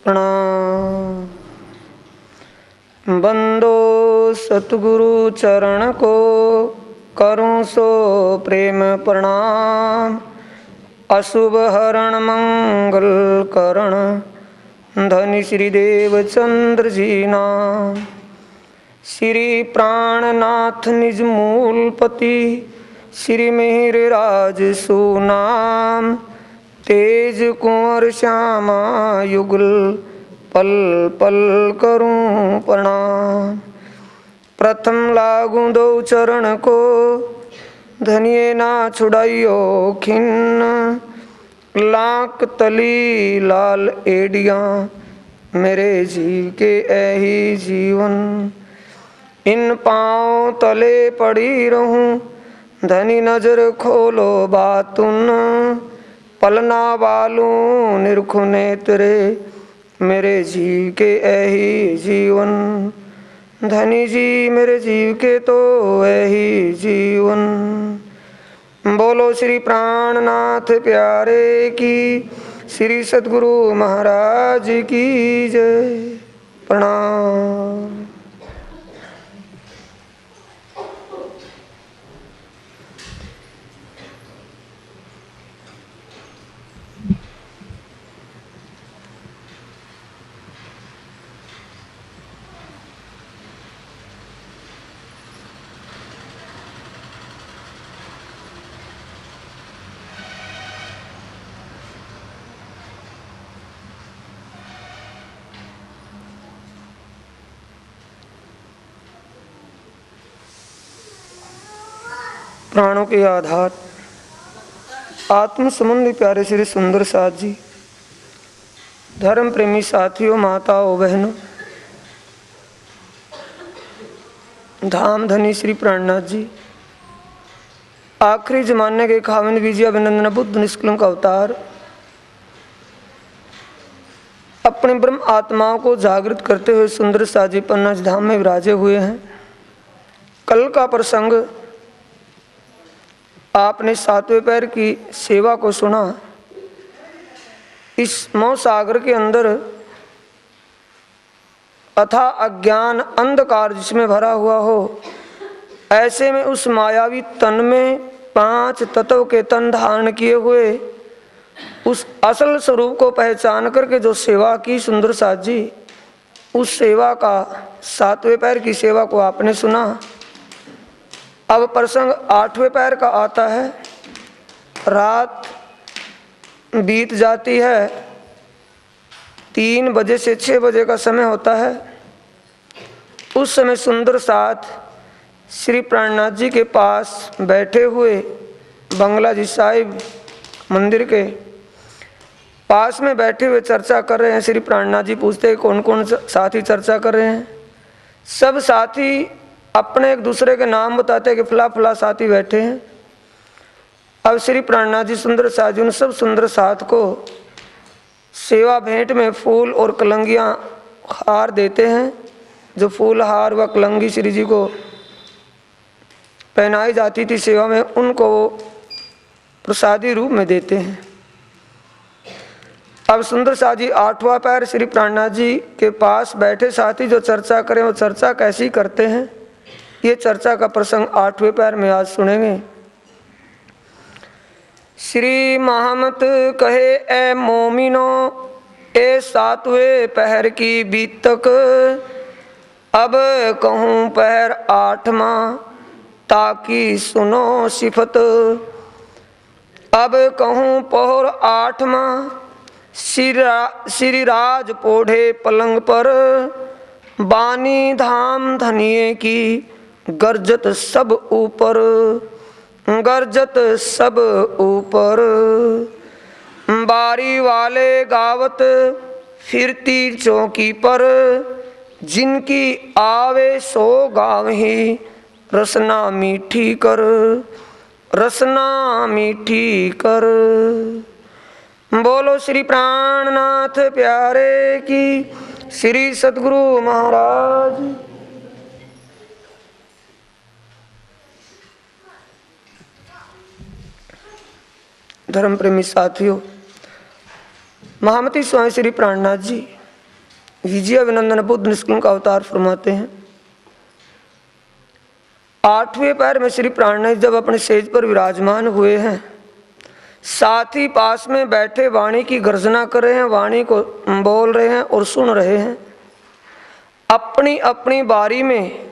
प्रणाम। बंदो सतगुरु चरण को, करूं सो प्रेम प्रणाम। अशुभ हरण मंगल करण, धनी श्री देव चंद्र जी नाम। श्री प्राणनाथ निज मूलपति, श्री मिहिर राज सुनाम। तेज कुंवर श्यामा युगल, पल पल करूं प्रणाम। प्रथम लागू दो चरण को, धनिये ना छुड़ाइयो खिन्न। लाख तली लाल एडियां, मेरे जीव के ऐही जीवन। इन पाँव तले पड़ी रहूं, धनी नजर खोलो बातुन। पलना बालूं निरखु नेत्रे, मेरे जीव के ऐही जीवन। धनी जी मेरे जीव के तो ऐही जीवन। बोलो श्री प्राणनाथ प्यारे की, श्री सद्गुरु महाराज की जय। प्रणाम। प्राणों के आधार आत्म संबंधी प्यारे श्री सुंदर साथ जी, धर्म प्रेमी साथियों, माताओं बहनों, धाम धनी श्री प्राणनाथ जी, आखिरी जमाने के खाविंद विजय अभिनंदन बुद्ध निष्कलंक अवतार, अपने ब्रह्म आत्माओं को जागृत करते हुए सुंदर साथ जी पन्नाज धाम में विराजे हुए हैं। कल का प्रसंग आपने सातवें पैर की सेवा को सुना। इस मोह सागर के अंदर अथा अज्ञान अंधकार जिसमें भरा हुआ हो, ऐसे में उस मायावी तन में 5 तत्व के तन धारण किए हुए उस असल स्वरूप को पहचान करके जो सेवा की सुंदर साथ जी, उस सेवा का सातवें पैर की सेवा को आपने सुना। अब प्रसंग 8वें पैर का आता है। रात बीत जाती है, 3 बजे से 6 बजे का समय होता है। उस समय सुंदर साथ श्री प्राणनाथ जी के पास बैठे हुए बंगला जी साहिब मंदिर के पास में बैठे हुए चर्चा कर रहे हैं। श्री प्राणनाथ जी पूछते हैं कौन कौन साथी चर्चा कर रहे हैं। सब साथी अपने एक दूसरे के नाम बताते हैं कि फला फला साथी बैठे हैं। अब श्री प्राणनाथ जी सुंदर साथ जी उन सब सुंदर साथ को सेवा भेंट में फूल और कलंगियाँ हार देते हैं। जो फूल हार व कलंगी श्री जी को पहनाई जाती थी सेवा में, उनको प्रसादी रूप में देते हैं। अब सुंदर साथ जी 8वां पैर श्री प्राणनाथ जी के पास बैठे साथी जो चर्चा करें वो चर्चा कैसी करते हैं, ये चर्चा का प्रसंग 8वें पैर में आज सुनेंगे। श्री महमत कहे ए मोमिनो, ए 7वें पहर की बीतक। अब कहूँ पहर 8वां, ताकि सुनो सिफत। अब कहूँ पहर 8वां, श्री राज पोढ़े पलंग पर। बानी धाम धनिये की, गर्जत सब ऊपर, गर्जत सब ऊपर। बारी वाले गावत फिरती चौकी पर। जिनकी आवे सो गावही, रसना मीठी कर, रसना मीठी कर। बोलो श्री प्राणनाथ प्यारे की, श्री सद्गुरु महाराज। धर्म प्रेमी साथियों, महामती स्वामी श्री प्राणनाथ जी विजय अभिनंदन बुद्ध निष्कलंक का अवतार फरमाते हैं। 8वें पहर में श्री प्राणनाथ जब अपने सेज पर विराजमान हुए हैं, साथी पास में बैठे वाणी की गर्जना कर रहे हैं, वाणी को बोल रहे हैं और सुन रहे हैं। अपनी अपनी बारी में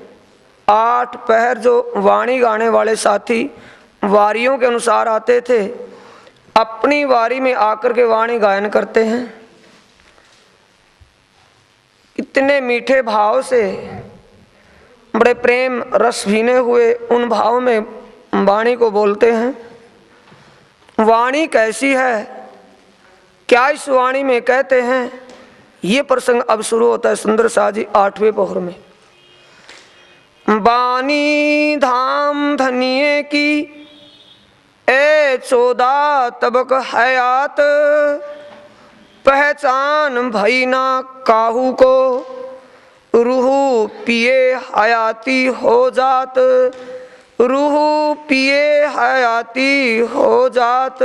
8 पहर जो वाणी गाने वाले साथी वारियों के अनुसार आते थे, अपनी वारी में आकर के वाणी गायन करते हैं। इतने मीठे भाव से, बड़े प्रेम रस भीने हुए उन भाव में वाणी को बोलते हैं। वाणी कैसी है, क्या इस वाणी में कहते हैं, ये प्रसंग अब शुरू होता है सुंदर सा जी 8वें पहर में। बानी धाम धनिये की ए 14 तबक हयात, पहचान भई ना काहू को, रूहू पिए हयाती हो जात, रूहू पिए हयाती हो जात।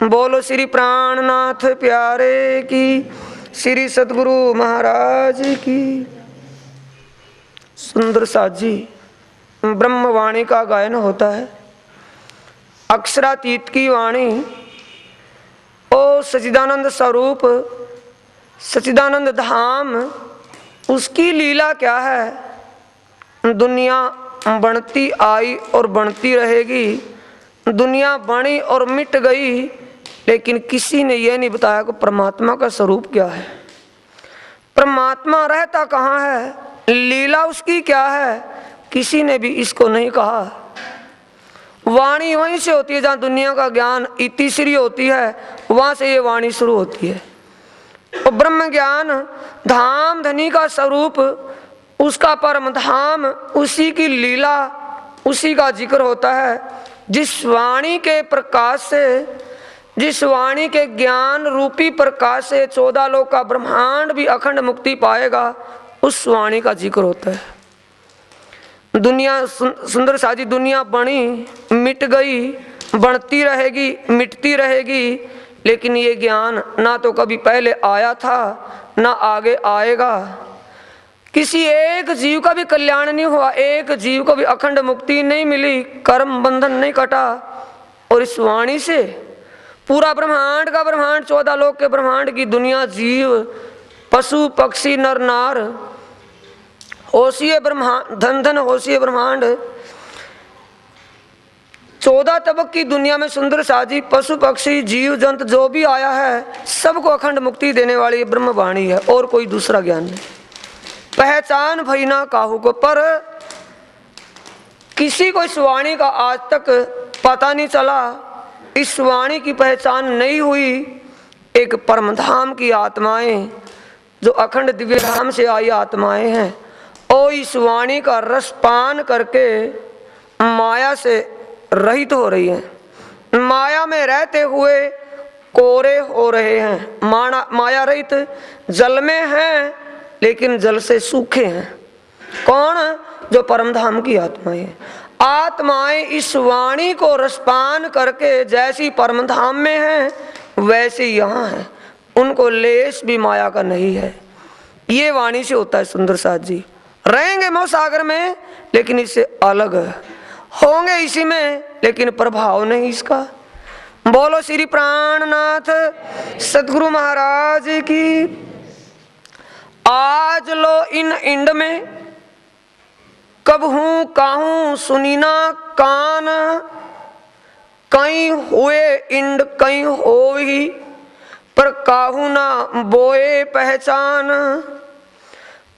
बोलो श्री प्राणनाथ प्यारे की, श्री सतगुरु महाराज की। सुंदर साथ जी ब्रह्मवाणी का गायन होता है। अक्षरातीत की वाणी, ओ सच्चिदानंद स्वरूप, सच्चिदानंद धाम, उसकी लीला क्या है। दुनिया बढ़ती आई और बढ़ती रहेगी, दुनिया बनी और मिट गई, लेकिन किसी ने यह नहीं बताया कि परमात्मा का स्वरूप क्या है, परमात्मा रहता कहाँ है, लीला उसकी क्या है, किसी ने भी इसको नहीं कहा। वाणी वहीं से होती है जहाँ दुनिया का ज्ञान तीसरी होती है, वहाँ से ये वाणी शुरू होती है। और ब्रह्म ज्ञान धाम धनी का स्वरूप, उसका परम धाम, उसी की लीला, उसी का जिक्र होता है। जिस वाणी के प्रकाश से, जिस वाणी के ज्ञान रूपी प्रकाश से 14 लोक का ब्रह्मांड भी अखंड मुक्ति पाएगा, उस वाणी का जिक्र होता है। दुनिया सुंदर साजी, दुनिया बनी मिट गई, बढ़ती रहेगी मिटती रहेगी, लेकिन ये ज्ञान ना तो कभी पहले आया था ना आगे आएगा। किसी एक जीव का भी कल्याण नहीं हुआ, एक जीव को भी अखंड मुक्ति नहीं मिली, कर्म बंधन नहीं कटा। और इस वाणी से पूरा ब्रह्मांड का ब्रह्मांड, 14 लोक के ब्रह्मांड की दुनिया, जीव पशु पक्षी नर नार, होशिये ब्रह्मांड, धन धन होशिये ब्रह्मांड, 14 तबक की दुनिया में सुंदर साजी पशु पक्षी जीव जंत जो भी आया है, सबको अखंड मुक्ति देने वाली ब्रह्म वाणी है, और कोई दूसरा ज्ञान नहीं। पहचान भई ना काहू को, पर किसी को इस वाणी का आज तक पता नहीं चला, इस वाणी की पहचान नहीं हुई। एक परम धाम की आत्माएं, जो अखंड दिव्य धाम से आई आत्माएं हैं, और इस वाणी का रस पान करके माया से रहित हो रही हैं, माया में रहते हुए कोरे हो रहे हैं। माया रहित जल में हैं, लेकिन जल से सूखे हैं। कौन? जो परम धाम की आत्माएं हैं। आत्माएं इस वाणी को रसपान करके जैसी परम धाम में हैं, वैसे यहाँ हैं, उनको लेश भी माया का नहीं है। ये वाणी से होता है सुंदर साथ जी। रहेंगे मोह सागर में, लेकिन इससे अलग होंगे इसी में, लेकिन प्रभाव नहीं इसका। बोलो श्री प्राणनाथ सतगुरु महाराज की। आज लो इन इंड में, कब हूं काहूं सुनी ना कान, कहीं हुए इंड कहीं हो ही, पर काहू ना बोए पहचान,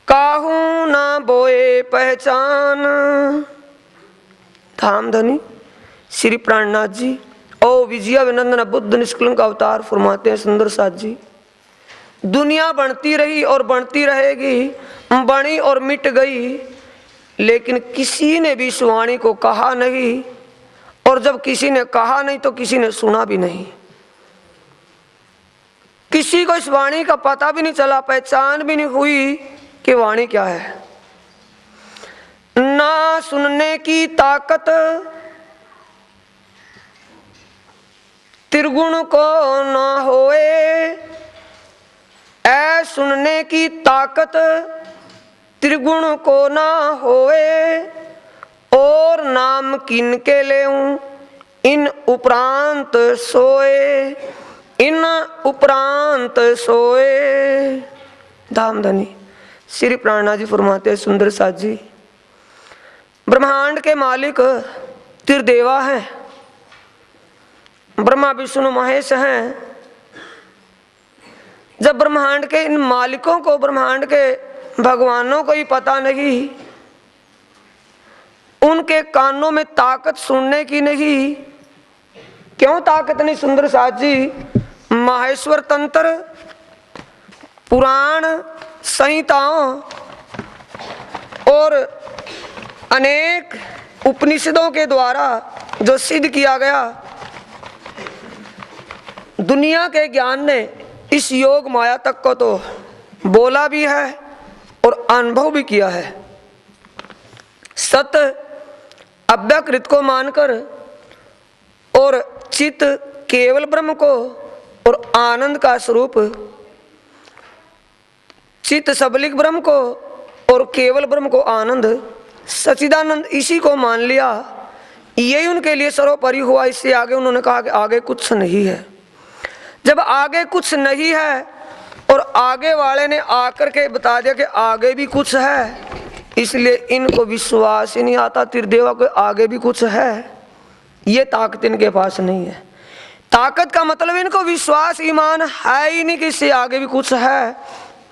काहू ना बोए पहचान। धाम धनी श्री प्राणनाथ जी ओ विजय अभिनंदन बुद्ध निष्कलंक अवतार फरमाते हैं सुंदर साथ जी। दुनिया बढ़ती रही और बढ़ती रहेगी, बनी और मिट गई, लेकिन किसी ने भी इस वाणी को कहा नहीं, और जब किसी ने कहा नहीं तो किसी ने सुना भी नहीं। किसी को इस वाणी का पता भी नहीं चला, पहचान भी नहीं हुई कि वाणी क्या है। ना सुनने की ताकत त्रिगुण को ना होए, ऐ सुनने की ताकत त्रिगुण को ना होए, और नाम किन के लेऊं इन उपरांत सोए, इन उपरांत सोए। धामधनी श्री प्राणनाथ जी फरमाते हैं, सुंदर साथ जी, ब्रह्मांड के मालिक त्रिदेवा हैं, ब्रह्मा विष्णु महेश हैं। जब ब्रह्मांड के इन मालिकों को, ब्रह्मांड के भगवानों को ही पता नहीं, उनके कानों में ताकत सुनने की नहीं, क्यों ताकत नहीं सुंदर साथ जी? माहेश्वर तंत्र, पुराण, संहिताओं और अनेक उपनिषदों के द्वारा जो सिद्ध किया गया, दुनिया के ज्ञान ने इस योग माया तक को तो बोला भी है और अनुभव भी किया है। सत अव्यकृत को मानकर और चित्त केवल ब्रह्म को और आनंद का स्वरूप चित्त सबलिक ब्रह्म को और केवल ब्रह्म को आनंद सच्चिदानंद, इसी को मान लिया। यही उनके लिए सर्वोपरि हुआ। इससे आगे उन्होंने कहा कि आगे कुछ नहीं है। जब आगे कुछ नहीं है और आगे वाले ने आकर के बता दिया कि आगे भी कुछ है, इसलिए इनको विश्वास ही नहीं आता त्रिदेवा को आगे भी कुछ है। ये ताकत इनके पास नहीं है। ताकत का मतलब इनको विश्वास ईमान है ही नहीं कि इससे आगे भी कुछ है,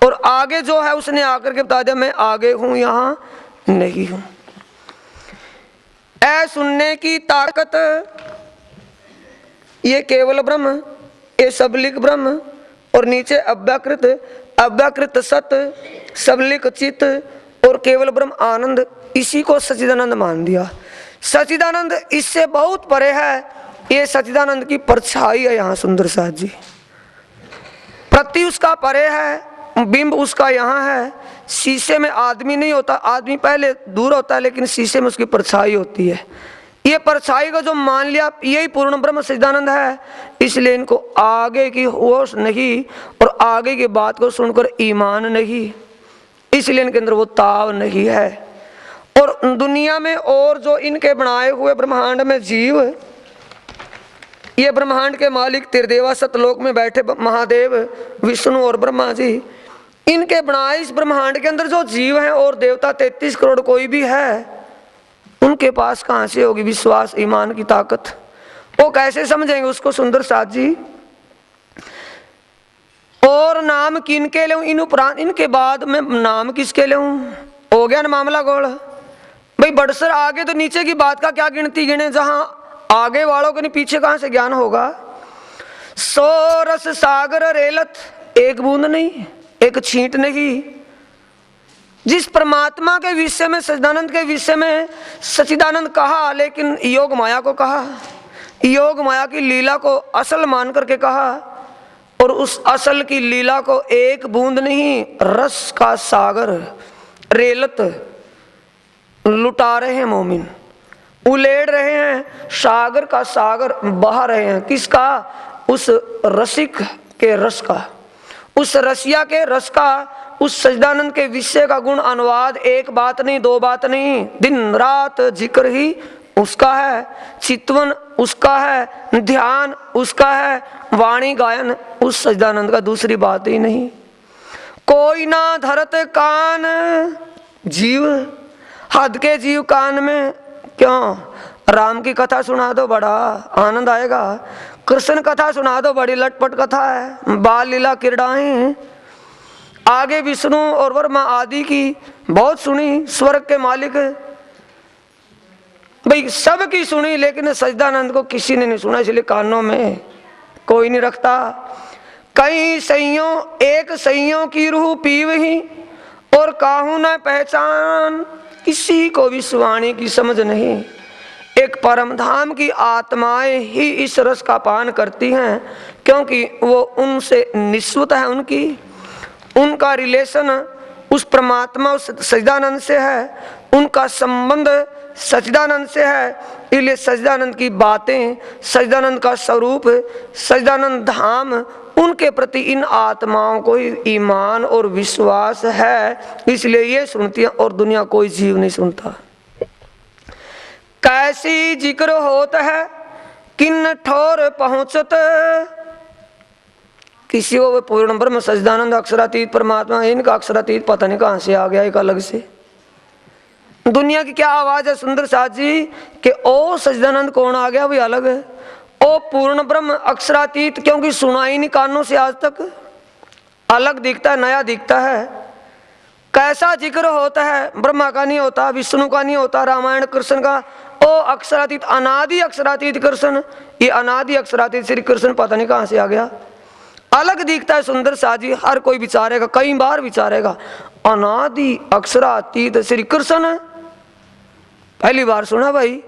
और आगे जो है उसने आकर के बता दिया मैं आगे हूं, यहां नहीं हूं। ऐ सुनने की ताकत, ये केवल ब्रह्म, ये सबलिक ब्रह्म, और नीचे अव्याकृत, अव्याकृत सत्य, सबलिक चित्त और केवल ब्रह्म आनंद, इसी को सच्चिदानंद मान दिया। सच्चिदानंद इससे बहुत परे है। ये सच्चिदानंद की परछाई है यहाँ सुंदर साथ जी। प्रति उसका परे है, बिंब उसका यहाँ है। शीशे में आदमी नहीं होता, आदमी पहले दूर होता है, लेकिन शीशे में उसकी परछाई होती है। ये परछाई को जो मान लिया, यही पूर्ण ब्रह्म सच्चिदानंद है। इसलिए इनको आगे की होश नहीं और आगे की बात को सुनकर ईमान नहीं, इसलिए इनके अंदर वो ताव नहीं है। और दुनिया में और जो इनके बनाए हुए ब्रह्मांड में जीव, ये ब्रह्मांड के मालिक त्रिदेवा सतलोक में बैठे महादेव विष्णु और ब्रह्मा जी, इनके बनाए इस ब्रह्मांड के अंदर जो जीव हैं और देवता 33 करोड़ कोई भी है, उनके पास कहां से होगी विश्वास ईमान की ताकत? वो कैसे समझेंगे उसको सुंदर साथ जी? और नाम किनके ले, इन उपरांत, इनके बाद में नाम किसके ले? हो गया ना मामला गोल भाई। बड़सर आगे तो नीचे की बात का क्या गिनती गिने, जहां आगे वालों के नहीं पीछे कहां से ज्ञान होगा? 100 रस सागर रेलत, एक बूंद नहीं, एक छींट नहीं। जिस परमात्मा के विषय में, सच्चिदानंद के विषय में सच्चिदानंद कहा, लेकिन योग माया को कहा, योग माया की लीला को असल मान करके कहा, और उस असल की लीला को एक बूंद नहीं, रस का सागर रेलत लुटा रहे हैं मोमिन, उलेड़ रहे हैं, सागर का सागर बहा रहे हैं। किसका? उस रसिक के रस का, उस रसिया के रस का, उस सच्चिदानंद के विषय का गुण अनुवाद एक बात नहीं, दो बात नहीं, दिन रात जिक्र ही उसका है, चितवन उसका है, ध्यान उसका है, वाणी गायन उस सच्चिदानंद का, दूसरी बात ही नहीं। कोई ना धरत कान जीव, हद के जीव कान में क्यों? राम की कथा सुना दो बड़ा आनंद आएगा, कृष्ण कथा सुना दो बड़ी लटपट कथा है, बाल लीला क्रीड़ाएं, आगे विष्णु और वर्मा आदि की बहुत सुनी, स्वर्ग के मालिक भाई सब की सुनी, लेकिन सच्चिदानंद को किसी ने नहीं सुना, इसलिए कानों में कोई नहीं रखता। कई सैयों एक सैयों की रूह पीवही, और काहू न पहचान, किसी को भी सुवाणी की समझ नहीं। एक परम धाम की आत्माएं ही इस रस का पान करती हैं, क्योंकि वो उनसे निस्वत है, उनका रिलेशन उस परमात्मा उस सच्चिदानंद से है, उनका संबंध सच्चिदानंद से है। इसलिए सच्चिदानंद की बातें, सच्चिदानंद का स्वरूप, सच्चिदानंद धाम उनके प्रति इन आत्माओं को ईमान और विश्वास है, इसलिए ये सुनती है और दुनिया कोई जीव नहीं सुनता। कैसी जिक्र होता है किन ठोर पहुंचत, किसी को पूर्ण ब्रह्म सच्चिदानंद अक्षरातीत परमात्मा, इनका अक्षरातीत पता नहीं कहां से आ गया एक अलग से। दुनिया की क्या आवाज है सुंदर साथ जी कि ओ सच्चिदानंद कौन आ गया, वही अलग है। ओ पूर्ण ब्रह्म अक्षरातीत, क्योंकि सुना ही नहीं कानों से आज तक, अलग दिखता है, नया दिखता है। कैसा जिक्र होता है, ब्रह्मा का नहीं होता, विष्णु का नहीं होता, रामायण कृष्ण का। ओ अक्षरातीत, अनादि अक्षरातीत कृष्ण, ये अनादि अक्षरातीत श्री कृष्ण पता नहीं कहां से आ गया, अलग दिखता है सुंदर साजी। हर कोई विचारेगा, कई बार विचारेगा, अनादि अक्षरातीत श्री कृष्ण पहली बार सुना भाई।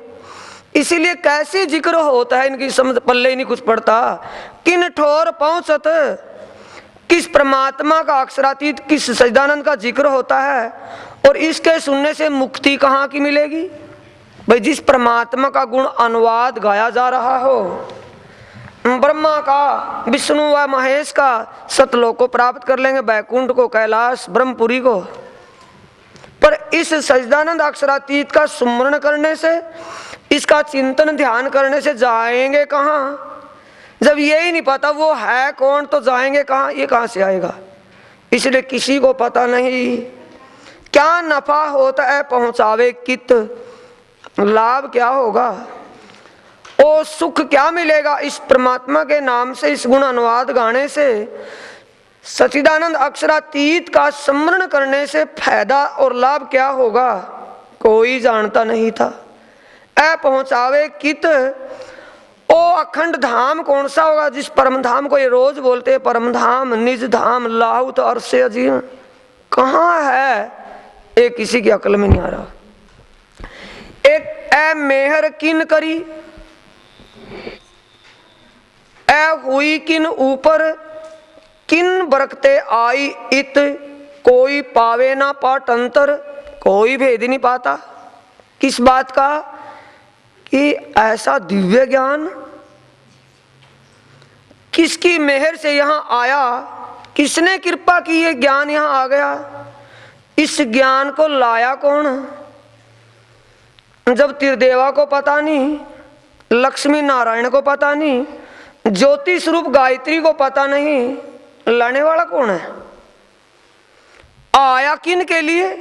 इसीलिए कैसे जिक्र होता है, इनकी समझ पल्ले ही नहीं कुछ पड़ता। किन ठोर पहुंचत, किस परमात्मा का अक्षरातीत, किस सच्चिदानंद का जिक्र होता है, और इसके सुनने से मुक्ति कहाँ की मिलेगी भाई। जिस परमात्मा का गुण अनुवाद गाया जा रहा हो, ब्रह्मा का, विष्णु व महेश का, सतलोक को प्राप्त कर लेंगे, बैकुंठ को, कैलाश, ब्रह्मपुरी को। पर इस सच्चिदानंद अक्षरातीत का सुमरण करने से, इसका चिंतन ध्यान करने से जाएंगे कहाँ? जब यही नहीं पता वो है कौन, तो जाएंगे कहाँ? ये कहाँ से आएगा? इसलिए किसी को पता नहीं क्या नफा होता है पहुंचावे कित, लाभ क्या होगा, ओ सुख क्या मिलेगा इस परमात्मा के नाम से, इस गुण अनुवाद गाने से, सच्चिदानंद अक्षरातीत का स्मरण करने से फायदा और लाभ क्या होगा, कोई जानता नहीं था। ऐ पहुंचावे कित, ओ अखंड धाम कौन सा होगा, जिस परम धाम को ये रोज बोलते हैं परम धाम, निज धाम, लाहुत अर्श अजीम, कहाँ है ये किसी की अकल में नहीं आ रहा। एक ऐ मेहर किन करी, ऐ हुई किन ऊपर, किन बरकते आई इत, कोई पावे ना पाटंतर, कोई भेद ही नहीं पाता। किस बात का? कि ऐसा दिव्य ज्ञान किसकी मेहर से यहां आया, किसने कृपा की ये ज्ञान यहां आ गया, इस ज्ञान को लाया कौन? जब त्रिदेवा को पता नहीं, लक्ष्मी नारायण को पता नहीं, ज्योति स्वरूप गायत्री को पता नहीं, लाने वाला कौन है? आया किन के लिए?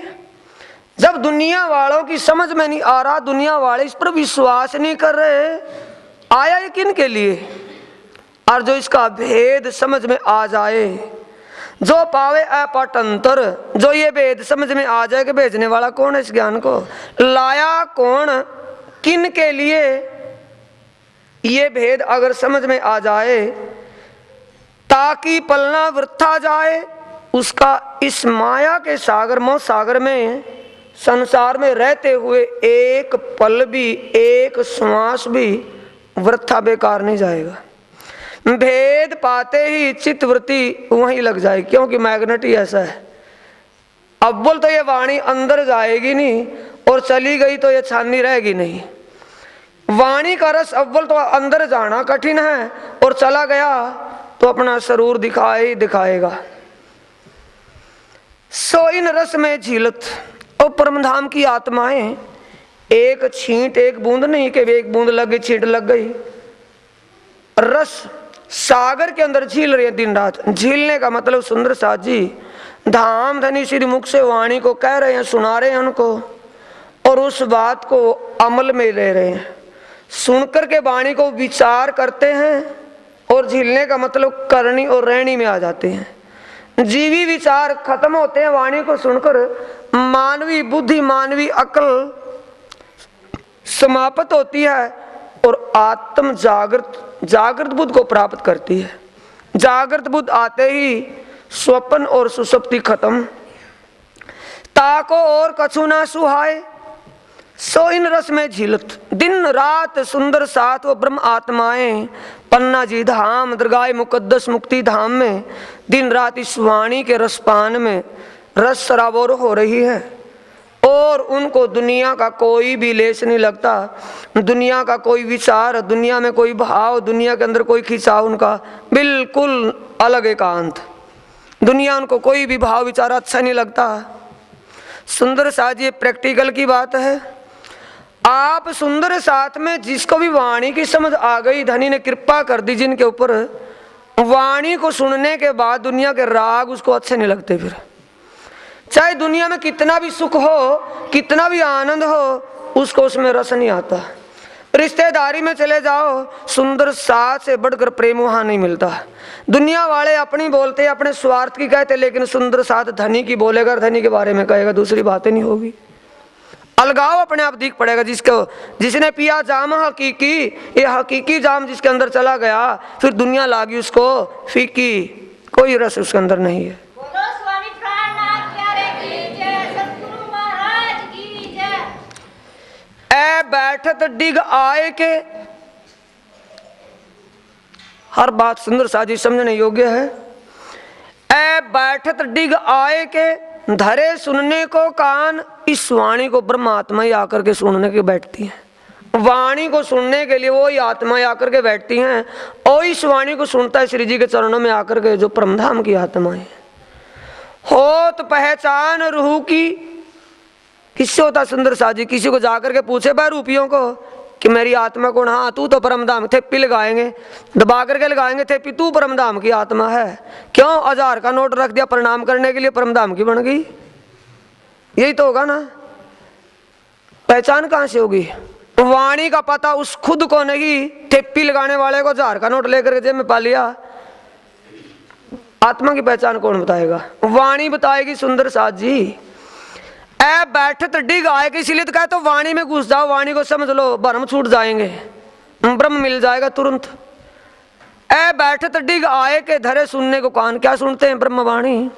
जब दुनिया वालों की समझ में नहीं आ रहा, दुनिया वाले इस पर विश्वास नहीं कर रहे, आया ये किन के लिए? और जो इसका भेद समझ में आ जाए, जो पावे अपटंतर, जो ये भेद समझ में आ जाए कि भेजने वाला कौन है इस ज्ञान को, लाया कौन, किन के लिए, ये भेद अगर समझ में आ जाए, ताकि पलना वृथा जाए उसका इस माया के सागर, मोह सागर में, संसार में रहते हुए एक पल भी, एक श्वास भी वृथा बेकार नहीं जाएगा। भेद पाते ही चित्तवृत्ति वहीं लग जाएगी, क्योंकि मैग्नेट ही ऐसा है। अव्वल तो ये वाणी अंदर जाएगी नहीं, और चली गई तो ये छाननी रहेगी नहीं। वाणी का रस अव्वल तो अंदर जाना कठिन है, और चला गया तो अपना स्वरूप दिखाएगा। सो इन रस में झीलत, और परमधाम की आत्माएं एक छींट, एक बूंद नहीं कि एक बूंद लग गई, छींट लग गई, रस सागर के अंदर झील रही है दिन रात। झीलने का मतलब सुंदर साथ जी धाम धनी श्री मुख से वाणी को कह रहे हैं, सुना रहे हैं उनको, और उस बात को अमल में ले रहे हैं। सुनकर के वाणी को विचार करते हैं, और झीलने का मतलब करनी और रहनी में आ जाते हैं। जीवी विचार खत्म होते हैं वाणी को सुनकर, मानवी बुद्धि, मानवी अकल समाप्त होती है, और आत्म जागृत बुद्ध को प्राप्त करती है। जागृत बुद्ध आते ही स्वप्न और सुसुप्ति खत्म। ताको और कछु ना सुहाए, सो इन रस में झीलत, दिन रात सुंदर साथ वो ब्रह्म आत्माएं पन्ना जी धाम, दरगाह मुकद्दस मुक्ति धाम में दिन रात इस वाणी के रसपान में रस सराबोर हो रही है। और उनको दुनिया का कोई भी लेस नहीं लगता, दुनिया का कोई विचार, दुनिया में कोई भाव, दुनिया के अंदर कोई खिंचाव, उनका बिल्कुल अलग एकांत। दुनिया उनको कोई भी भाव विचार अच्छा नहीं लगता। सुंदर साथ ये प्रैक्टिकल की बात है। आप सुंदर साथ में जिसको भी वाणी की समझ आ गई, धनी ने कृपा कर दी जिनके ऊपर, वाणी को सुनने के बाद दुनिया के राग उसको अच्छे नहीं लगते। फिर चाहे दुनिया में कितना भी सुख हो, कितना भी आनंद हो, उसको उसमें रस नहीं आता। रिश्तेदारी में चले जाओ, सुंदर साथ से बढ़कर प्रेम वहां नहीं मिलता। दुनिया वाले अपनी बोलते, अपने स्वार्थ की कहते, लेकिन सुंदर साथ धनी की बोलेगा, धनी के बारे में कहेगा, दूसरी बातें नहीं होगी। अलगाव अपने आप दिख पड़ेगा। जिसने पिया जाम हकीकी, ये हकीकी जाम जिसके अंदर चला गया, फिर दुनिया लागी उसको फीकी, कोई रस उसके अंदर नहीं है। ए बैठत डिग आए के, हर बात सुंदर साजी समझने योग्य है। ए बैठत डिग आए के, धरे सुनने को कान, इस वाणी को ब्रह्मात्मा ही आकर के सुनने के बैठती है। वाणी को सुनने के लिए वो ही आत्मा आकर के बैठती हैं, और इस वाणी को सुनता है श्री जी के चरणों में आकर के जो परमधाम की आत्मा है। हो तो पहचान रूह की, किससे होता सुंदर साजी? किसी को जाकर के पूछे भाई रूपियों को कि मेरी आत्मा कौन? हाँ तू तो परमधाम। थेपी लगाएंगे, दबा करके लगाएंगे थेपी, तू परमधाम की आत्मा है। क्यों? 1000 का नोट रख दिया प्रणाम करने के लिए, परमधाम की बन गई। यही तो होगा ना। पहचान कहां से होगी? वाणी का पता उस खुद को नहीं, थेपी लगाने वाले को 1000 का नोट लेकर के जेब में पा लिया। आत्मा की पहचान कौन बताएगा? वाणी बताएगी सुंदर साथ जी। ए बैठत डिग आएगी, इसीलिए तो कहे तो वाणी में घुस जाओ, वाणी को समझ लो, भ्रम छूट जाएंगे, ब्रह्म मिल जाएगा तुरंत। ए बैठत डिग आए के, धरे सुनने को कान। क्या सुनते हैं? ब्रह्मवाणी,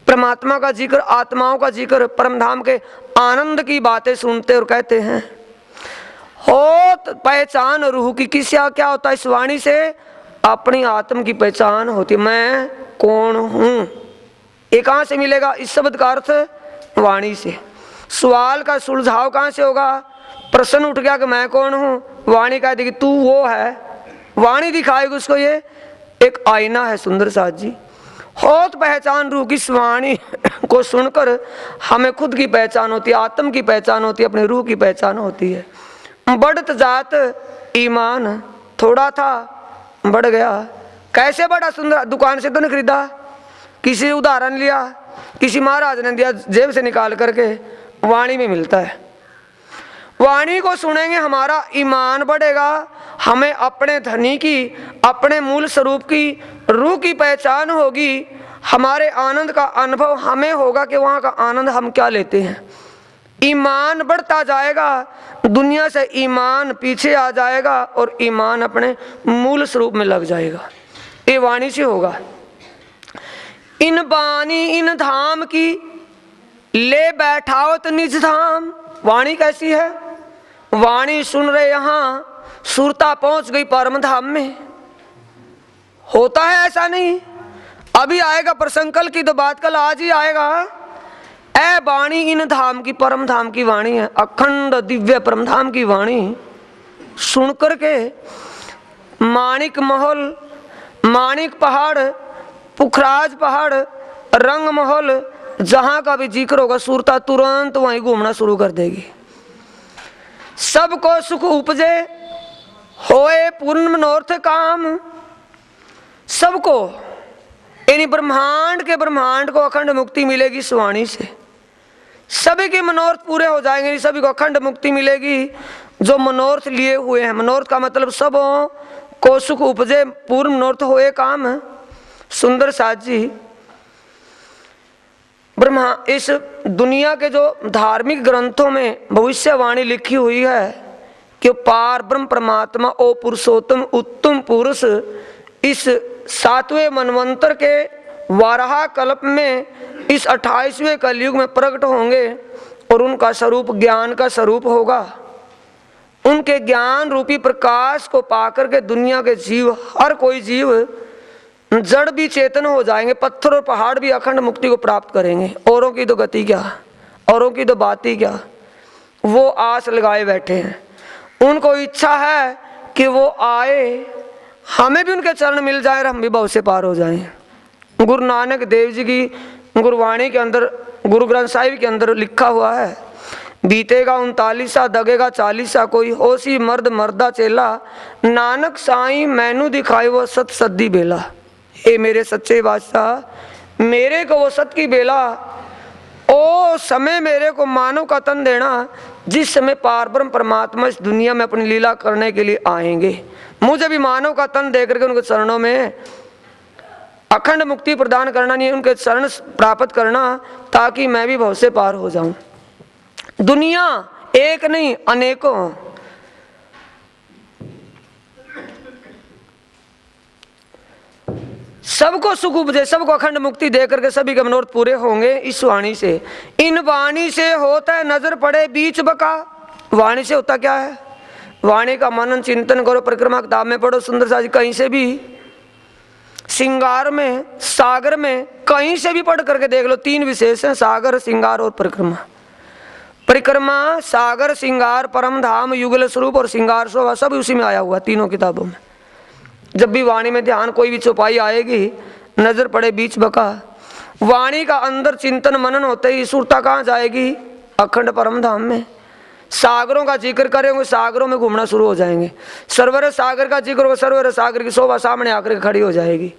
परमात्मा का जिक्र, आत्माओं का जिक्र, परमधाम के आनंद की बातें सुनते और कहते हैं। हो पहचान रूह की, किससे क्या होता है? इस वाणी से अपनी आत्म की पहचान होती है। मैं कौन हूं? ये कहां से मिलेगा? इस शब्द का अर्थ वाणी से। सवाल का सुलझाव कहां से होगा? प्रश्न उठ गया कि मैं कौन हूं, वाणी कह देगी तू वो है। वाणी दिखाएगी उसको, ये एक आईना है सुंदर साथ जी। होत पहचान रूह की, वाणी को सुनकर हमें खुद की पहचान होती है, आत्म की पहचान होती है, अपने रूह की पहचान होती है। बढ़त जात ईमान, थोड़ा था बढ़ गया। कैसे बढ़ा? सुंदर दुकान से तो नहीं खरीदा, किसी उदाहरण लिया, किसी महाराज ने दिया जेब से निकाल करके। वाणी में मिलता है। वाणी को सुनेंगे हमारा ईमान बढ़ेगा, हमें अपने धनी की, अपने मूल स्वरूप की, रूह की पहचान होगी। हमारे आनंद का अनुभव हमें होगा कि वहां का आनंद हम क्या लेते हैं। ईमान बढ़ता जाएगा, दुनिया से ईमान पीछे आ जाएगा और ईमान अपने मूल स्वरूप में लग जाएगा। ये वाणी से होगा। इन बानी इन धाम की, ले बैठाओ तो निज धाम। वाणी कैसी है? वाणी सुन रहे यहां, सुरता पहुंच गई परम धाम में। होता है ऐसा नहीं, अभी आएगा प्रसंग, कल की तो बात, कल आज ही आएगा। ए वाणी इन धाम की, परम धाम की वाणी है, अखंड दिव्य परम धाम की वाणी सुन करके माणिक महल, माणिक पहाड़, पुखराज पहाड़, रंग महल, जहां का भी जिक्र होगा, सुरता तुरंत वहीं घूमना शुरू कर देगी। सबको सुख उपजे, होए पूर्ण मनोरथ काम। सबको, यानी ब्रह्मांड के ब्रह्मांड को अखंड मुक्ति मिलेगी इस वाणी से। सभी के मनोरथ पूरे हो जाएंगे, सभी को अखंड मुक्ति मिलेगी। जो मनोरथ लिए हुए हैं, मनोरथ का मतलब सबों को सुख उपजे, पूर्ण मनोरथ होए काम है। सुंदर साथ जी, ब्रह्मा इस दुनिया के जो धार्मिक ग्रंथों में भविष्यवाणी लिखी हुई है कि पार ब्रह्म परमात्मा ओ पुरुषोत्तम उत्तम पुरुष इस 7वें मनवंतर के वाराह कल्प में इस 28वें कलयुग में प्रकट होंगे और उनका स्वरूप ज्ञान का स्वरूप होगा। उनके ज्ञान रूपी प्रकाश को पाकर के दुनिया के जीव, हर कोई जीव जड़ भी चेतन हो जाएंगे, पत्थर और पहाड़ भी अखंड मुक्ति को प्राप्त करेंगे। औरों की तो गति क्या, औरों की तो बात ही क्या, वो आस लगाए बैठे हैं, उनको इच्छा है कि वो आए, हमें भी उनके चरण मिल जाए और हम भी भव से पार हो जाएं। गुरु नानक देव जी की गुरबाणी के अंदर, गुरु ग्रंथ साहिब के अंदर लिखा हुआ है, बीतेगा 39 दगेगा 40, कोई होसी मर्द मर्दा चेला, नानक साईं मैनू दिखाई वो सत सद्दी बेला। हे मेरे सच्चे बादशाह, मेरे को वो सत की बेला, ओ समय मेरे को मानव का तन देना, जिस समय पार ब्रह्म परमात्मा इस दुनिया में अपनी लीला करने के लिए आएंगे। मुझे भी मानव का तन दे करके उनके चरणों में अखंड मुक्ति प्रदान करना, नहीं उनके चरण प्राप्त करना, ताकि मैं भी भव से पार हो जाऊं। दुनिया एक नहीं अनेकों, सबको सुख उपजे, सबको अखंड मुक्ति दे करके सभी के मनोरथ पूरे होंगे इस वाणी से। इन वाणी से होता है नजर पड़े बीच बका। वाणी से होता क्या है? वाणी का मनन चिंतन करो, परिक्रमा किताब में पढ़ो, सुंदर सा जी कहीं से भी, श्रृंगार में, सागर में, कहीं से भी पढ़ करके देख लो। 3 विशेष हैं, सागर, श्रृंगार और परिक्रमा। परिक्रमा, सागर, श्रृंगार, परम धाम, युगल स्वरूप और श्रृंगार शोभा, सब उसी में आया हुआ, तीनों किताबों में। जब भी वाणी में ध्यान, कोई भी चौपाई आएगी, नजर पड़े बीच बका, वाणी का अंदर चिंतन मनन होते ही सुरता कहाँ जाएगी? अखंड परम धाम में। सागरों का जिक्र करेंगे, सागरों में घूमना शुरू हो जाएंगे। सरवर सागर का जिक्र होगा, सरवर सागर की शोभा सामने आकर खड़ी हो जाएगी।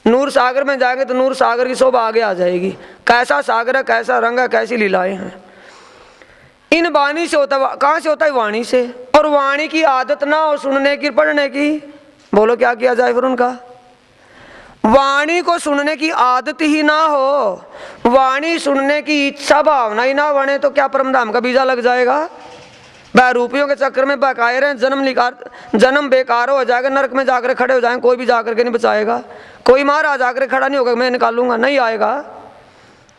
नूर सागर में जाएंगे तो नूर सागर की शोभा आगे आ जाएगी। कैसा सागर है, कैसा रंग है, कैसी लीलाएं हैं। इन वाणी से होता है। कहाँ से होता है? वाणी से। और वाणी की आदत ना हो सुनने की, पढ़ने की, बोलो क्या किया जाए फिर उनका? वाणी को सुनने की आदत ही ना हो, वाणी सुनने की इच्छा भावना ही ना बने, तो क्या परमधाम का बीजा लग जाएगा? बहरूपियों के चक्कर में बकाए रहे, जन्म बेकार हो जाएगा, नरक में जाकर खड़े हो जाएंगे, कोई भी जाकर के नहीं बचाएगा। कोई महाराज आकर खड़ा नहीं होगा, मैं निकालूंगा, नहीं आएगा।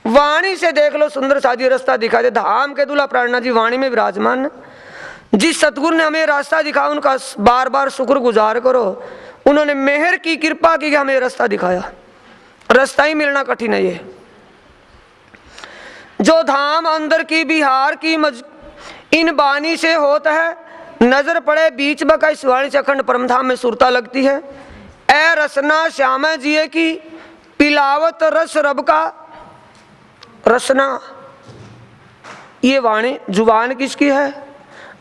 वाणी से देख लो, सुंदर साजी रास्ता दिखा दे। धाम के दूल्हा प्राणनाथ जी वाणी में विराजमान, जिस सतगुरु ने हमें रास्ता दिखाया उनका बार बार शुक्र गुजार करो। उन्होंने मेहर की, कृपा की कि हमें रास्ता दिखाया। रास्ता ही मिलना कठिन है। ये जो धाम अंदर की, बिहार की इन वाणी से होता है, नजर पड़े बीच बका, इस वाणी से अखंड परम धाम में सुरता लगती है। ए रसना श्यामा जी की पिलावत रस रब का। रसना, ये वाणी जुबान किसकी है?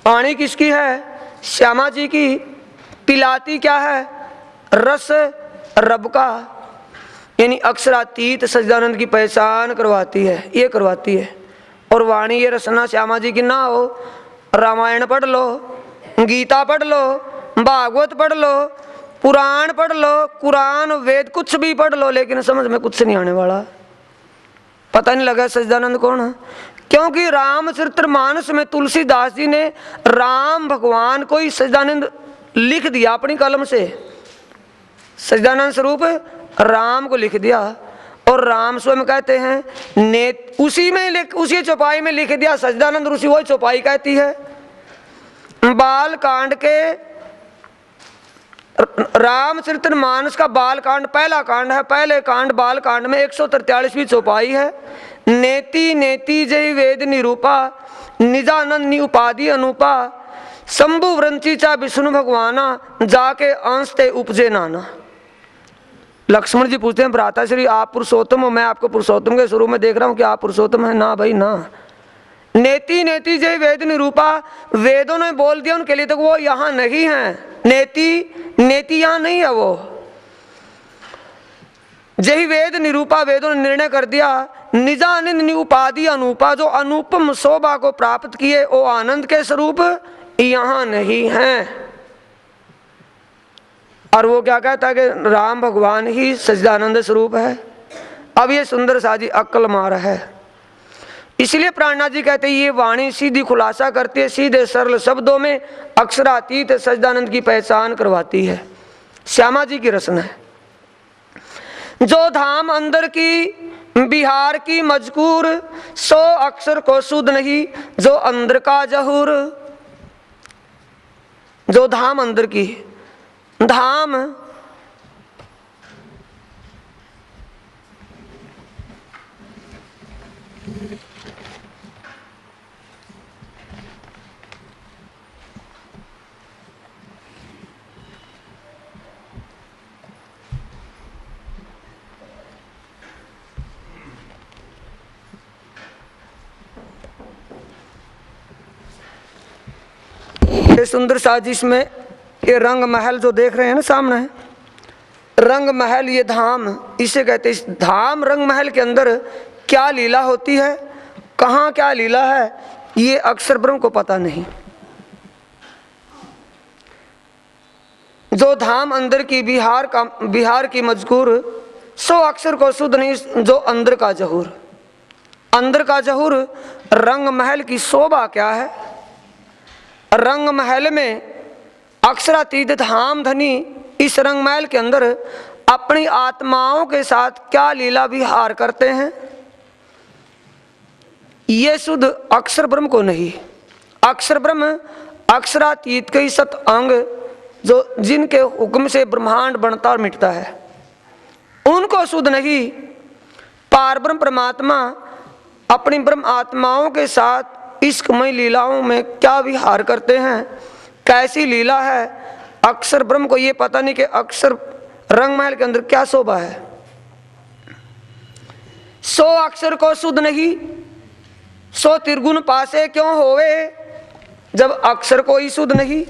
वाणी किसकी है? श्यामा जी की। पिलाती क्या है? रस रब का, यानी अक्षरातीत सच्चिदानंद की पहचान करवाती है, ये करवाती है। और वाणी ये रसना श्यामा जी की ना हो, रामायण पढ़ लो, गीता पढ़ लो, भागवत पढ़ लो, पुराण पढ़ लो, कुरान वेद कुछ भी पढ़ लो, लेकिन समझ में कुछ नहीं आने वाला। पता नहीं लगा सच्चिदानंद कौन है। क्योंकि रामचरितमानस में तुलसीदास जी ने राम भगवान को ही सच्चिदानंद लिख दिया अपनी कलम से। सच्चिदानंद स्वरूप राम को लिख दिया, और राम स्वयं कहते हैं उसी चौपाई में लिख दिया सच्चिदानंद ऋषि, वही चौपाई कहती है। बाल कांड के, रामचरितमानस का बाल कांड पहला कांड है। पहले कांड बाल कांड में 143वीं चौपाई है। नेति नेति जय वेद निरूपा, निजानंद उपाधि अनुपा, शंभु व्रंचिचा विष्णु भगवाना, जाके अंश ते उपजे नाना। लक्ष्मण जी पूछते हैं, भ्राता श्री आप पुरुषोत्तम हो, मैं आपको पुरुषोत्तम के स्वरूप में देख रहा हूं कि आप पुरुषोत्तम है? ना भाई ना। नेति नेति जय वेद निरूपा, वेदों ने बोल दिया उनके लिए, तो वो यहां नहीं है। नेति नेति यहां नहीं है। वो जय वेद निरूपा, वेदों ने निर्णय कर दिया। निजानंद उपाधि अनुपा, जो अनुपम शोभा को प्राप्त किए वो आनंद के स्वरूप यहां नहीं है। और वो क्या कहता है कि राम भगवान ही सच्चिदानंद स्वरूप है। अब ये सुंदर साजी अक्ल मार है। इसलिए प्राणनाथ जी कहते हैं ये वाणी सीधी खुलासा करती है, सीधे सरल शब्दों में अक्षरातीत सच्चिदानंद की पहचान करवाती है। श्यामा जी की रचना है। जो धाम अंदर की, बिहार की मजकूर, 100 अक्षर को शुद्ध नहीं, जो अंदर का जहूर। जो धाम अंदर की, धाम ये सुंदर साजिश में ये रंग महल जो देख रहे हैं ना सामने, रंग महल ये धाम इसे कहते हैं। इस धाम रंग महल के अंदर क्या लीला होती है, कहाँ क्या लीला है, ये अक्षर ब्रह्म को पता नहीं। जो धाम अंदर की बिहार की मजकूर, सो अक्षर को सुध नहीं जो अंदर का जहूर। अंदर का जहूर रंग महल की शोभा क्या है। रंग महल में अक्षरातीत धाम धनी इस रंग महल के अंदर अपनी आत्माओं के साथ क्या लीला विहार करते हैं, ये शुद्ध अक्षर ब्रह्म को नहीं। अक्षर ब्रह्म अक्षरातीत के सत अंग जो जिनके हुक्म से ब्रह्मांड बनता और मिटता है, उनको शुद्ध नहीं। पार ब्रह्म परमात्मा अपनी ब्रह्म आत्माओं के साथ इश्कमय लीलाओं में क्या विहार करते हैं, कैसी लीला है, अक्षर ब्रह्म को ये पता नहीं कि अक्षर रंग महल के अंदर क्या शोभा है। सो अक्षर को शुद्ध नहीं, सो त्रिगुण पासे क्यों होवे, जब अक्षर को ही शुद्ध नहीं।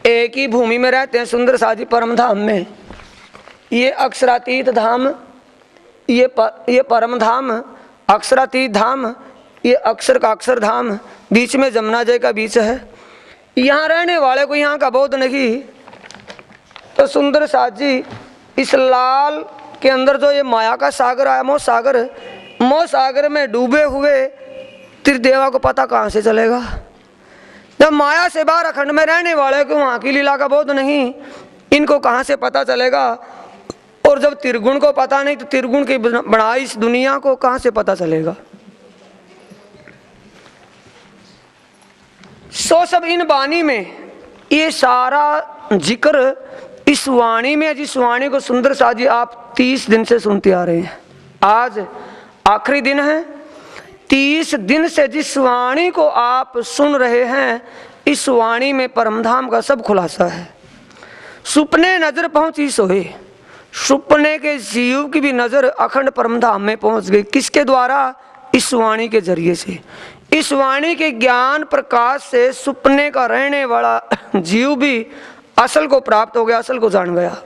एक ही भूमि में रहते हैं सुंदर साजी परम धाम में। ये अक्षरातीत धाम, ये परम धाम, अक्षरातीत धाम, ये अक्षर का अक्षर धाम, बीच में जमुना जय का बीच है। यहाँ रहने वाले को यहाँ का बोध नहीं। तो सुंदर साजी इस लाल के अंदर जो ये माया का सागर आया, मोह सागर में डूबे हुए त्रिदेवा को पता कहाँ से चलेगा। जब माया से बाहर अखंड में रहने वाले को वहाँ की लीला का बोध नहीं, इनको कहाँ से पता चलेगा। और जब त्रिगुण को पता नहीं तो त्रिगुण की बनाई इस दुनिया को कहाँ से पता चलेगा। सो सब इन वाणी में ये सारा जिक्र इस वाणी में, जिस वाणी को सुंदर साजी आप 30 दिन से सुनते आ रहे हैं, आज आखिरी दिन है। 30 दिन से जिस वाणी को आप सुन रहे हैं, इस वाणी में परमधाम का सब खुलासा है। सुपने नजर पहुंची सोए, सुपने के जीव की भी नजर अखंड परमधाम में पहुंच गई। किसके द्वारा? इस वाणी के जरिए से। इस वाणी के ज्ञान प्रकाश से सुपने का रहने वाला जीव भी असल को प्राप्त हो गया, असल को जान गया।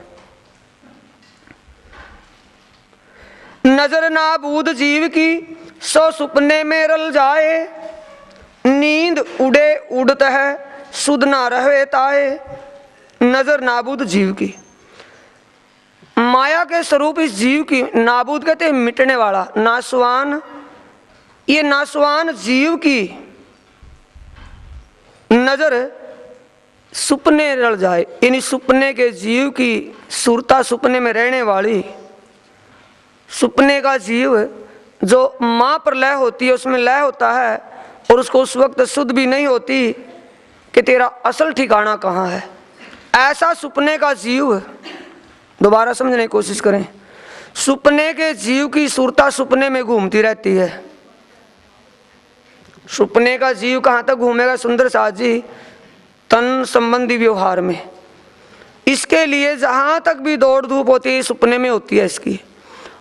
नजर नाबूद जीव की सो सुपने में रल जाए, नींद उड़े उड़त है सुध ना रहे ताए। नजर नाबूद जीव की, माया के स्वरूप इस जीव की, नाबूद कहते हैं मिटने वाला, नासवान। ये नासवान जीव की नजर सुपने रल जाए, यानी सुपने के जीव की सुरता, सुपने में रहने वाली, सुपने का जीव जो माँ पर लय होती है उसमें लय होता है, और उसको उस वक्त शुद्ध भी नहीं होती कि तेरा असल ठिकाना कहाँ है। ऐसा सुपने का जीव, दोबारा समझने की कोशिश करें, सुपने के जीव की सुरता सुपने में घूमती रहती है। सुपने का जीव कहाँ तक घूमेगा सुंदर साथ जी? तन संबंधी व्यवहार में। इसके लिए जहाँ तक भी दौड़ धूप होती है सुपने में होती है इसकी,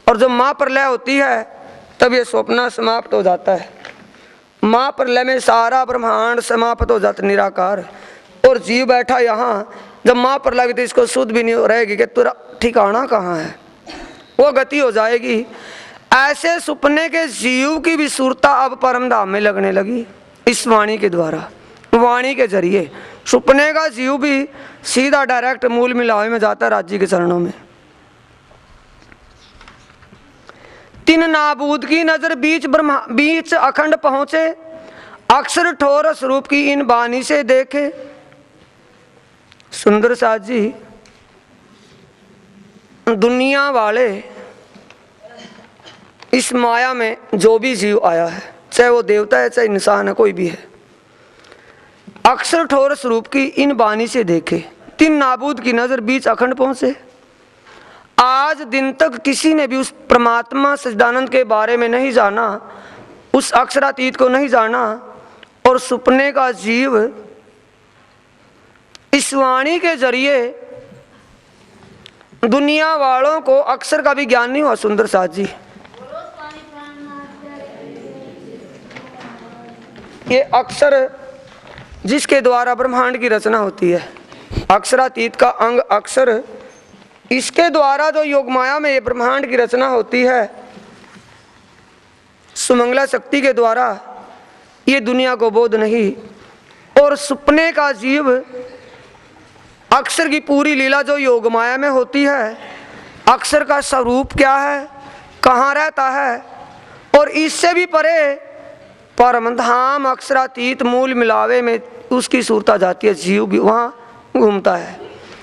और जब माँ पर लय होती है तब ये स्वप्न समाप्त हो जाता है। माँ पर लय में सारा ब्रह्मांड समाप्त हो जाता, निराकार, और जीव बैठा यहाँ। जब माँ पर लगे तो इसको शुद्ध भी नहीं रहेगी कि तेरा ठिकाना कहाँ है, वो गति हो जाएगी। ऐसे सुपने के जीव की भी सुरता अब परम धाम में लगने लगी इस वाणी के द्वारा, वाणी के जरिए। सुपने का जीव भी सीधा डायरेक्ट मूल मिलावे में जाता है राज्य के चरणों में। तीन नाबूद की नजर बीच अखंड पहुंचे, अक्षर ठोर स्वरूप की इन बानी से देखे। सुंदर साथ जी, दुनिया वाले इस माया में जो भी जीव आया है, चाहे वो देवता है चाहे इंसान है, कोई भी है, अक्षर ठोर स्वरूप की इन बानी से देखे। तीन नाबूद की नजर बीच अखंड पहुंचे। आज दिन तक किसी ने भी उस परमात्मा सच्चिदानंद के बारे में नहीं जाना, उस अक्षरातीत को नहीं जाना, और सुपने का जीव इस वाणी के जरिए दुनिया वालों को अक्षर का भी ज्ञान नहीं हुआ सुंदर साथ जी। ये अक्षर जिसके द्वारा ब्रह्मांड की रचना होती है, अक्षरातीत का अंग अक्षर, इसके द्वारा जो योगमाया में ये ब्रह्मांड की रचना होती है, सुमंगला शक्ति के द्वारा ये दुनिया को बोध नहीं। और सपने का जीव अक्षर की पूरी लीला जो योगमाया में होती है, अक्षर का स्वरूप क्या है, कहाँ रहता है, और इससे भी परे परम धाम अक्षरातीत मूल मिलावे में उसकी सुरता जाती है। जीव भी वहाँ घूमता है,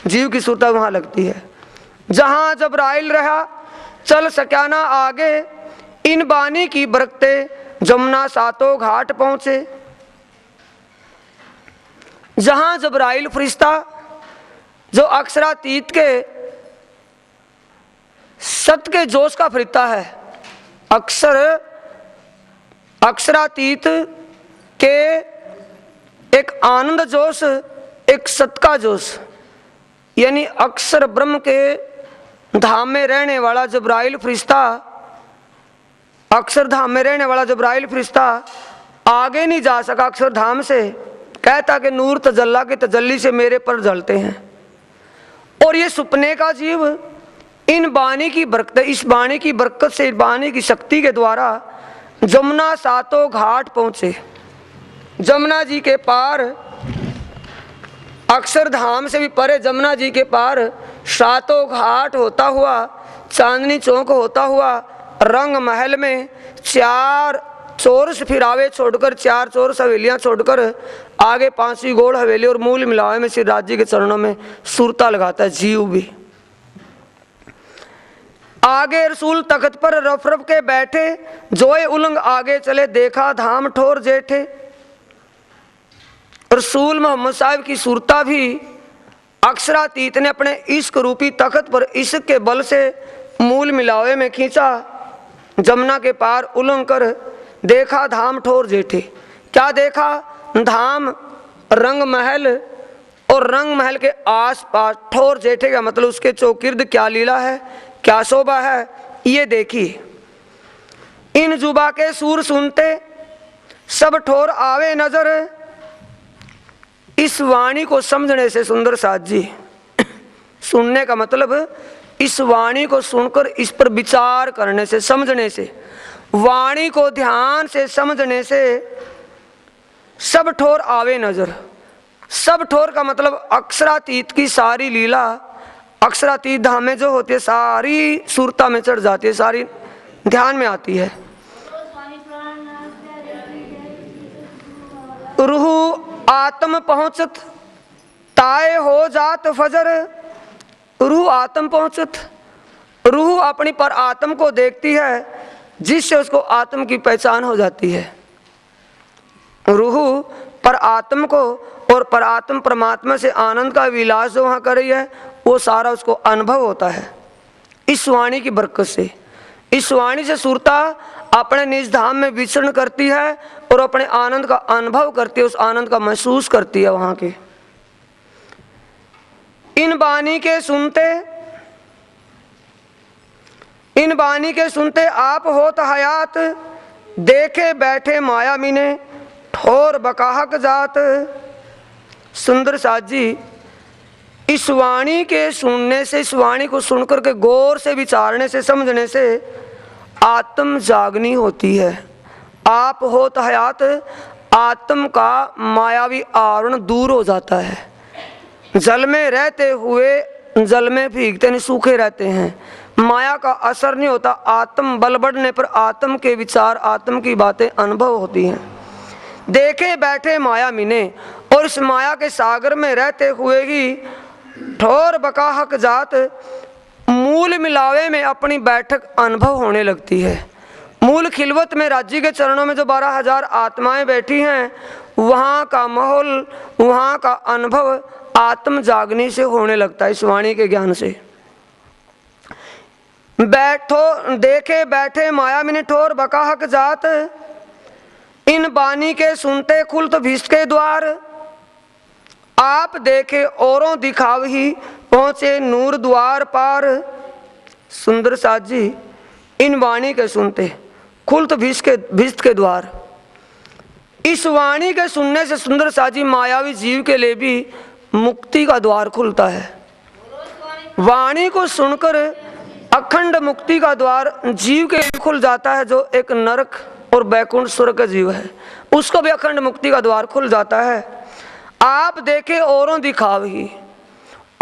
जीव की सुरता वहाँ लगती है। जहाँ जबराइल रहा चल सक्या ना आगे, इन बानी की बरकते जमुना सातों घाट पहुँचे। जहाँ जबराइल फरिश्ता जो अक्षरातीत के सत्य के जोश का फरिश्ता है, अक्षरातीत के एक आनंद जोश, एक सत्य का जोश, यानी अक्षर ब्रह्म के धाम में रहने वाला जबराइल फरिश्ता, अक्षरधाम में रहने वाला जबराइल फरिश्ता आगे नहीं जा सका अक्षरधाम से, कहता कि नूर तजल्ला के तजल्ली से मेरे पर जलते हैं। और ये सपने का जीव इन बाणी की बरकत, इस बाणी की बरकत से, बाणी की शक्ति के द्वारा जमुना सातों घाट पहुंचे। जमुना जी के पार, अक्षरधाम से भी परे जमुना जी के पार सातों घाट होता हुआ, चांदनी चौक होता हुआ, रंग महल में चार चौरस फिरावे छोड़कर, चार चौरस हवेलियां छोड़कर आगे पांचवी गोल हवेली और मूल मिलावे में श्री राज जी के चरणों में सुरता लगाता है जीव भी। आगे रसूल तख्त पर रफ रफ के बैठे, जोए उलंग आगे चले, देखा धाम ठोर जेठे। रसूल मोहम्मद साहब की सुरता भी अक्षरातीत ने अपने इश्क रूपी तख्त पर इश्क के बल से मूल मिलावे में खींचा। जमुना के पार उलंग कर देखा धाम ठोर जेठे। क्या देखा? धाम, रंग महल, और रंग महल के आस पास ठोर जेठे का मतलब उसके चौकिर्द क्या लीला है, क्या शोभा है, ये देखी। इन जुबा के सूर सुनते सब ठोर आवे नजर। इस वाणी को समझने से सुंदर साथ जी, सुनने का मतलब इस वाणी को सुनकर इस पर विचार करने से, समझने से, वाणी को ध्यान से समझने से सब ठोर आवे नजर। सब ठोर का मतलब अक्षरातीत की सारी लीला, अक्षरातीत धाम में जो होती है सारी सुरता में चढ़ जाती है, सारी ध्यान में आती है। रूह आत्म पहुंचत ताए हो जात फजर। रूह आत्म पहुंचत, रूह अपनी पर आत्म को देखती है, जिससे उसको आत्म की पहचान हो जाती है। रूह पर आत्म को और पर आत्म परमात्मा से आनंद का विलास जो वहाँ कर रही है, वो सारा उसको अनुभव होता है इस वाणी की बरकत से। इस वाणी से सुरता अपने निज धाम में विचरण करती है और अपने आनंद का अनुभव करती है, उस आनंद का महसूस करती है वहाँ के। इन बानी के सुनते आप होत हयात, देखे बैठे माया मीने ठोर बकाहक जात। सुंदर साथ जी, इस वाणी के सुनने से, इस वाणी को सुनकर के गौर से विचारने से, समझने से आत्म जागनी होती है। आप होत हयात, आत्म का मायावी आवरण दूर हो जाता है। जल में रहते हुए जल में भीगते नहीं, सूखे रहते हैं, माया का असर नहीं होता। आत्म बल बढ़ने पर आत्म के विचार, आत्म की बातें अनुभव होती हैं। देखे बैठे माया मिने, और इस माया के सागर में रहते हुए ही ठोर बकाहक जात, मूल मिलावे में अपनी बैठक अनुभव होने लगती है। मूल खिलवत में राज्य के चरणों में जो 12,000 आत्माएं बैठी हैं, वहाँ का माहौल, वहाँ का अनुभव आत्म जागनी से होने लगता है, इस वाणी के ज्ञान से। बैठो देखे बैठे माया मिने ठोर बकाहक जात, इन बानी के सुनते खुलत भीष्ट के द्वार। आप देखे औरों दिखाव ही पहुँचे नूर द्वार पार। सुंदर साथ जी इन वाणी के सुनते खुलत भिष्ट के द्वार। इस वाणी के सुनने से सुंदर साथ जी मायावी जीव के लिए भी मुक्ति का द्वार खुलता है। वाणी को सुनकर अखंड मुक्ति का द्वार जीव के लिए खुल जाता है। जो एक नरक और बैकुंठ स्वर्ग का जीव है उसको भी अखंड मुक्ति का द्वार खुल जाता है। आप देखे औरों दिखाव ही,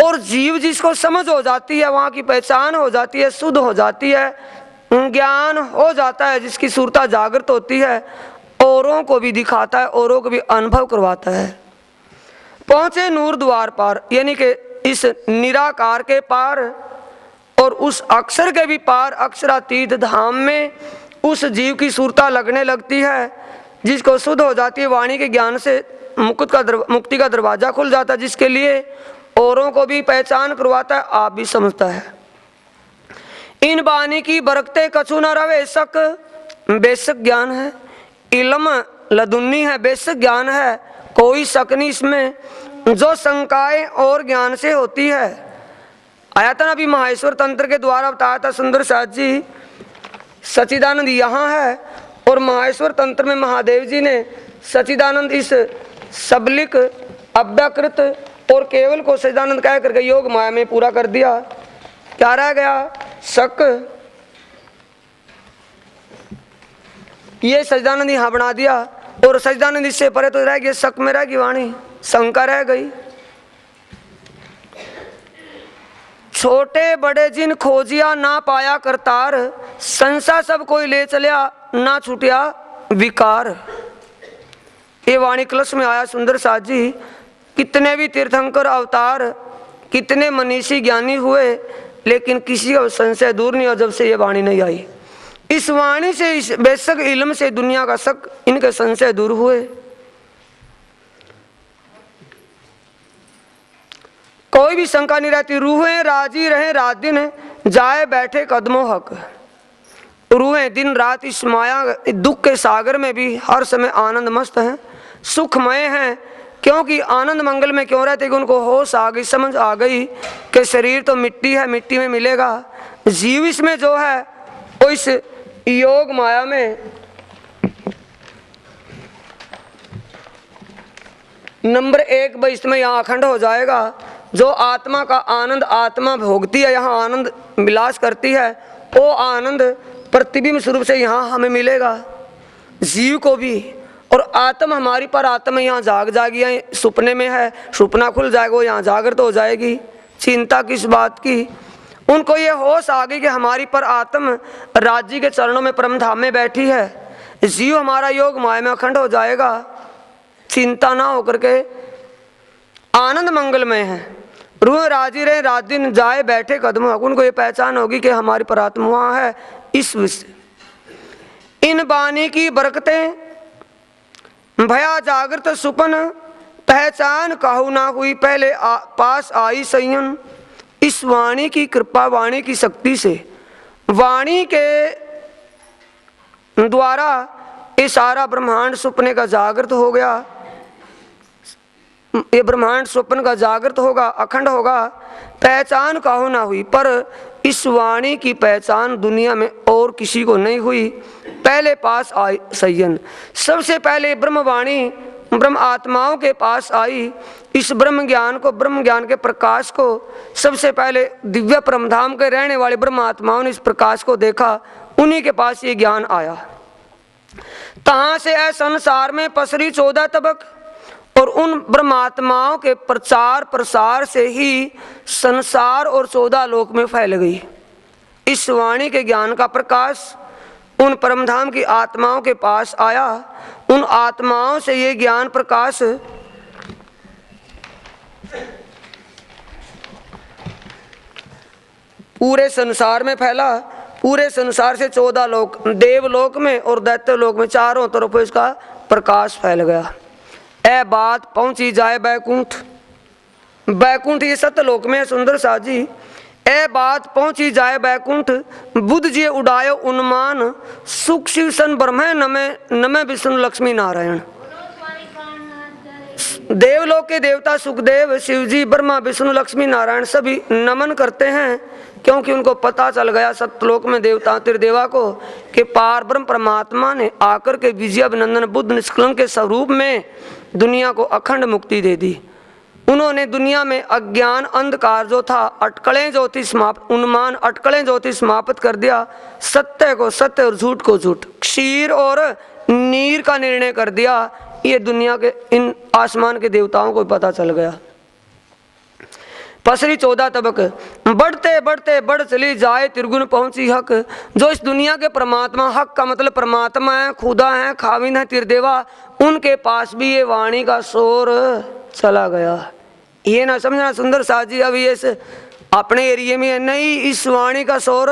और जीव जिसको समझ हो जाती है, वहाँ की पहचान हो जाती है, शुद्ध हो जाती है, ज्ञान हो जाता है, जिसकी सुरता जागृत होती है, औरों को भी दिखाता है, औरों को भी अनुभव करवाता है। पहुँचे नूर द्वार पार, यानी कि इस निराकार के पार और उस अक्षर के भी पार, अक्षरातीत धाम में उस जीव की सुरता लगने लगती है, जिसको शुद्ध हो जाती है। वाणी के ज्ञान से मुक्ति का दरवाजा खुल जाता है, जिसके लिए औरों को भी पहचान करवाता है, आप भी समझता है। इन वाणी की बरकते कछु न रवे शक, बेशक ज्ञान है। इल्म लदुन्नी है, बेशक ज्ञान है, कोई शक नहीं इसमें। जो शंकाएं और ज्ञान से होती है। आया था ना अभी माहेश्वर तंत्र के द्वारा बताया था सुंदर साथ जी, सच्चिदानंद यहाँ है और माहेश्वर तंत्र में महादेव जी ने सच्चिदानंद इस सबलिक अव्याकृत और केवल को सच्चिदानंद कह करके योग माया में पूरा कर दिया। क्या रह गया? शक। ये सच्चिदानंद यहाँ बना दिया और सच्चिदानंद इससे परे तो रह गया, शक में रह गई वाणी, शंका रह गई। छोटे बड़े जिन खोजिया ना पाया करतार, संसा सब कोई ले चलिया ना छूटिया विकार। ये वाणी कलश में आया सुंदर साथ जी। कितने भी तीर्थंकर अवतार, कितने मनीषी ज्ञानी हुए, लेकिन किसी का संशय दूर नहीं हुआ जब से ये वाणी नहीं आई। इस वाणी से, इस बेशक इल्म से दुनिया का शक, इनके संशय दूर हुए। कोई भी शंका नहीं रहती। रूहें राजी रहे रात दिन, जाए बैठे कदमों हक। रूहें दिन रात इस माया दुख के सागर में भी हर समय आनंद मस्त हैं, सुखमय हैं। क्योंकि आनंद मंगल में क्यों रहते कि उनको होश आ गई, समझ आ गई कि शरीर तो मिट्टी है, मिट्टी में मिलेगा। जीव इसमें जो है वो इस योग माया में नंबर 1 इसमें यहाँ अखंड हो जाएगा। जो आत्मा का आनंद आत्मा भोगती है, यहाँ आनंद विलास करती है, वो आनंद प्रतिबिंब स्वरूप से यहाँ हमें मिलेगा, जीव को भी। और आत्मा हमारी पर आत्मा यहाँ जाग जाएगी, सुपने में है, सुपना खुल जाएगा, वो यहाँ जागृत हो जाएगी। चिंता किस बात की? उनको ये होश आ गई कि हमारी पर आत्म राज्य के चरणों में परम धाम में बैठी है। जीव हमारा योग माया में अखंड हो जाएगा, चिंता ना होकर के आनंद मंगलमय है। रूह राजी रहे रात दिन, जाए बैठे कदमों। उनको ये पहचान होगी कि हमारी पर आत्मा वहाँ है। इस विषय इन वाणी की बरकतें भया जागृत सुपन, पहचान कहू ना हुई पहले पास आई संयन। इस वाणी की कृपा, वाणी की शक्ति से, वाणी के द्वारा ये सारा ब्रह्मांड सुपने का जागृत हो गया। ये ब्रह्मांड स्वप्न का जागृत होगा, अखंड होगा। पहचान काहो ना हुई, पर इस वाणी की पहचान दुनिया में और किसी को नहीं हुई। पहले पास आई सय्यन, सबसे पहले ब्रह्मवाणी ब्रह्म आत्माओं के पास आई। इस ब्रह्म ज्ञान को, ब्रह्म ज्ञान के प्रकाश को सबसे पहले दिव्य परमधाम के रहने वाले ब्रह्म आत्माओं ने इस प्रकाश को देखा, उन्हीं के पास ये ज्ञान आया। तहाँ से है संसार में पसरी 14 तबक, और उन ब्रह्मात्माओं के प्रचार प्रसार से ही संसार और 14 लोक में फैल गई। इस वाणी के ज्ञान का प्रकाश उन परमधाम की आत्माओं के पास आया। उन आत्माओं से ये ज्ञान प्रकाश पूरे संसार में फैला। पूरे संसार से 14 लोक, देवलोक में और दैत्य लोक में, चारों तरफ इसका प्रकाश फैल गया। ए बात पहुंची जाए बैकुंठ, बैकुंठ ये सत्यलोक में है सुंदर साथ जी। ए बात पहुंची जाए बैकुंठ, बुद्ध जी उड़ायो उन्मान, सुख शिव सन ब्रह्म नमे नमे विष्णु लक्ष्मी नारायण। देवलोक के देवता सुखदेव, शिवजी, ब्रह्मा, विष्णु, लक्ष्मी, नारायण सभी नमन करते हैं, क्योंकि उनको पता चल गया सत्यलोक में देवता त्रिदेवा को कि पार ब्रह्म परमात्मा ने आकर के विजय अभिनंदन बुद्ध निष्कलंक के स्वरूप में दुनिया को अखंड मुक्ति दे दी। उन्होंने दुनिया में अज्ञान अंधकार जो था, अटकलें जो थी समाप्त, उन्मान अटकलें जो थी समाप्त कर दिया। सत्य को सत्य और झूठ को झूठ, क्षीर और नीर का निर्णय कर दिया। ये दुनिया के इन आसमान के देवताओं को पता चल गया। पसरी 14 तबक, बढ़ते बढ़ते बढ़ चली जाए त्रिगुण पहुंची हक। जो इस दुनिया के परमात्मा, हक का मतलब परमात्मा है, खुदा है, खाविन है, त्रिदेवा, उनके पास भी ये वाणी का शोर चला गया। ये ना समझना सुंदर साथ जी अभी इस अपने एरिए में है, नहीं, इस वाणी का शोर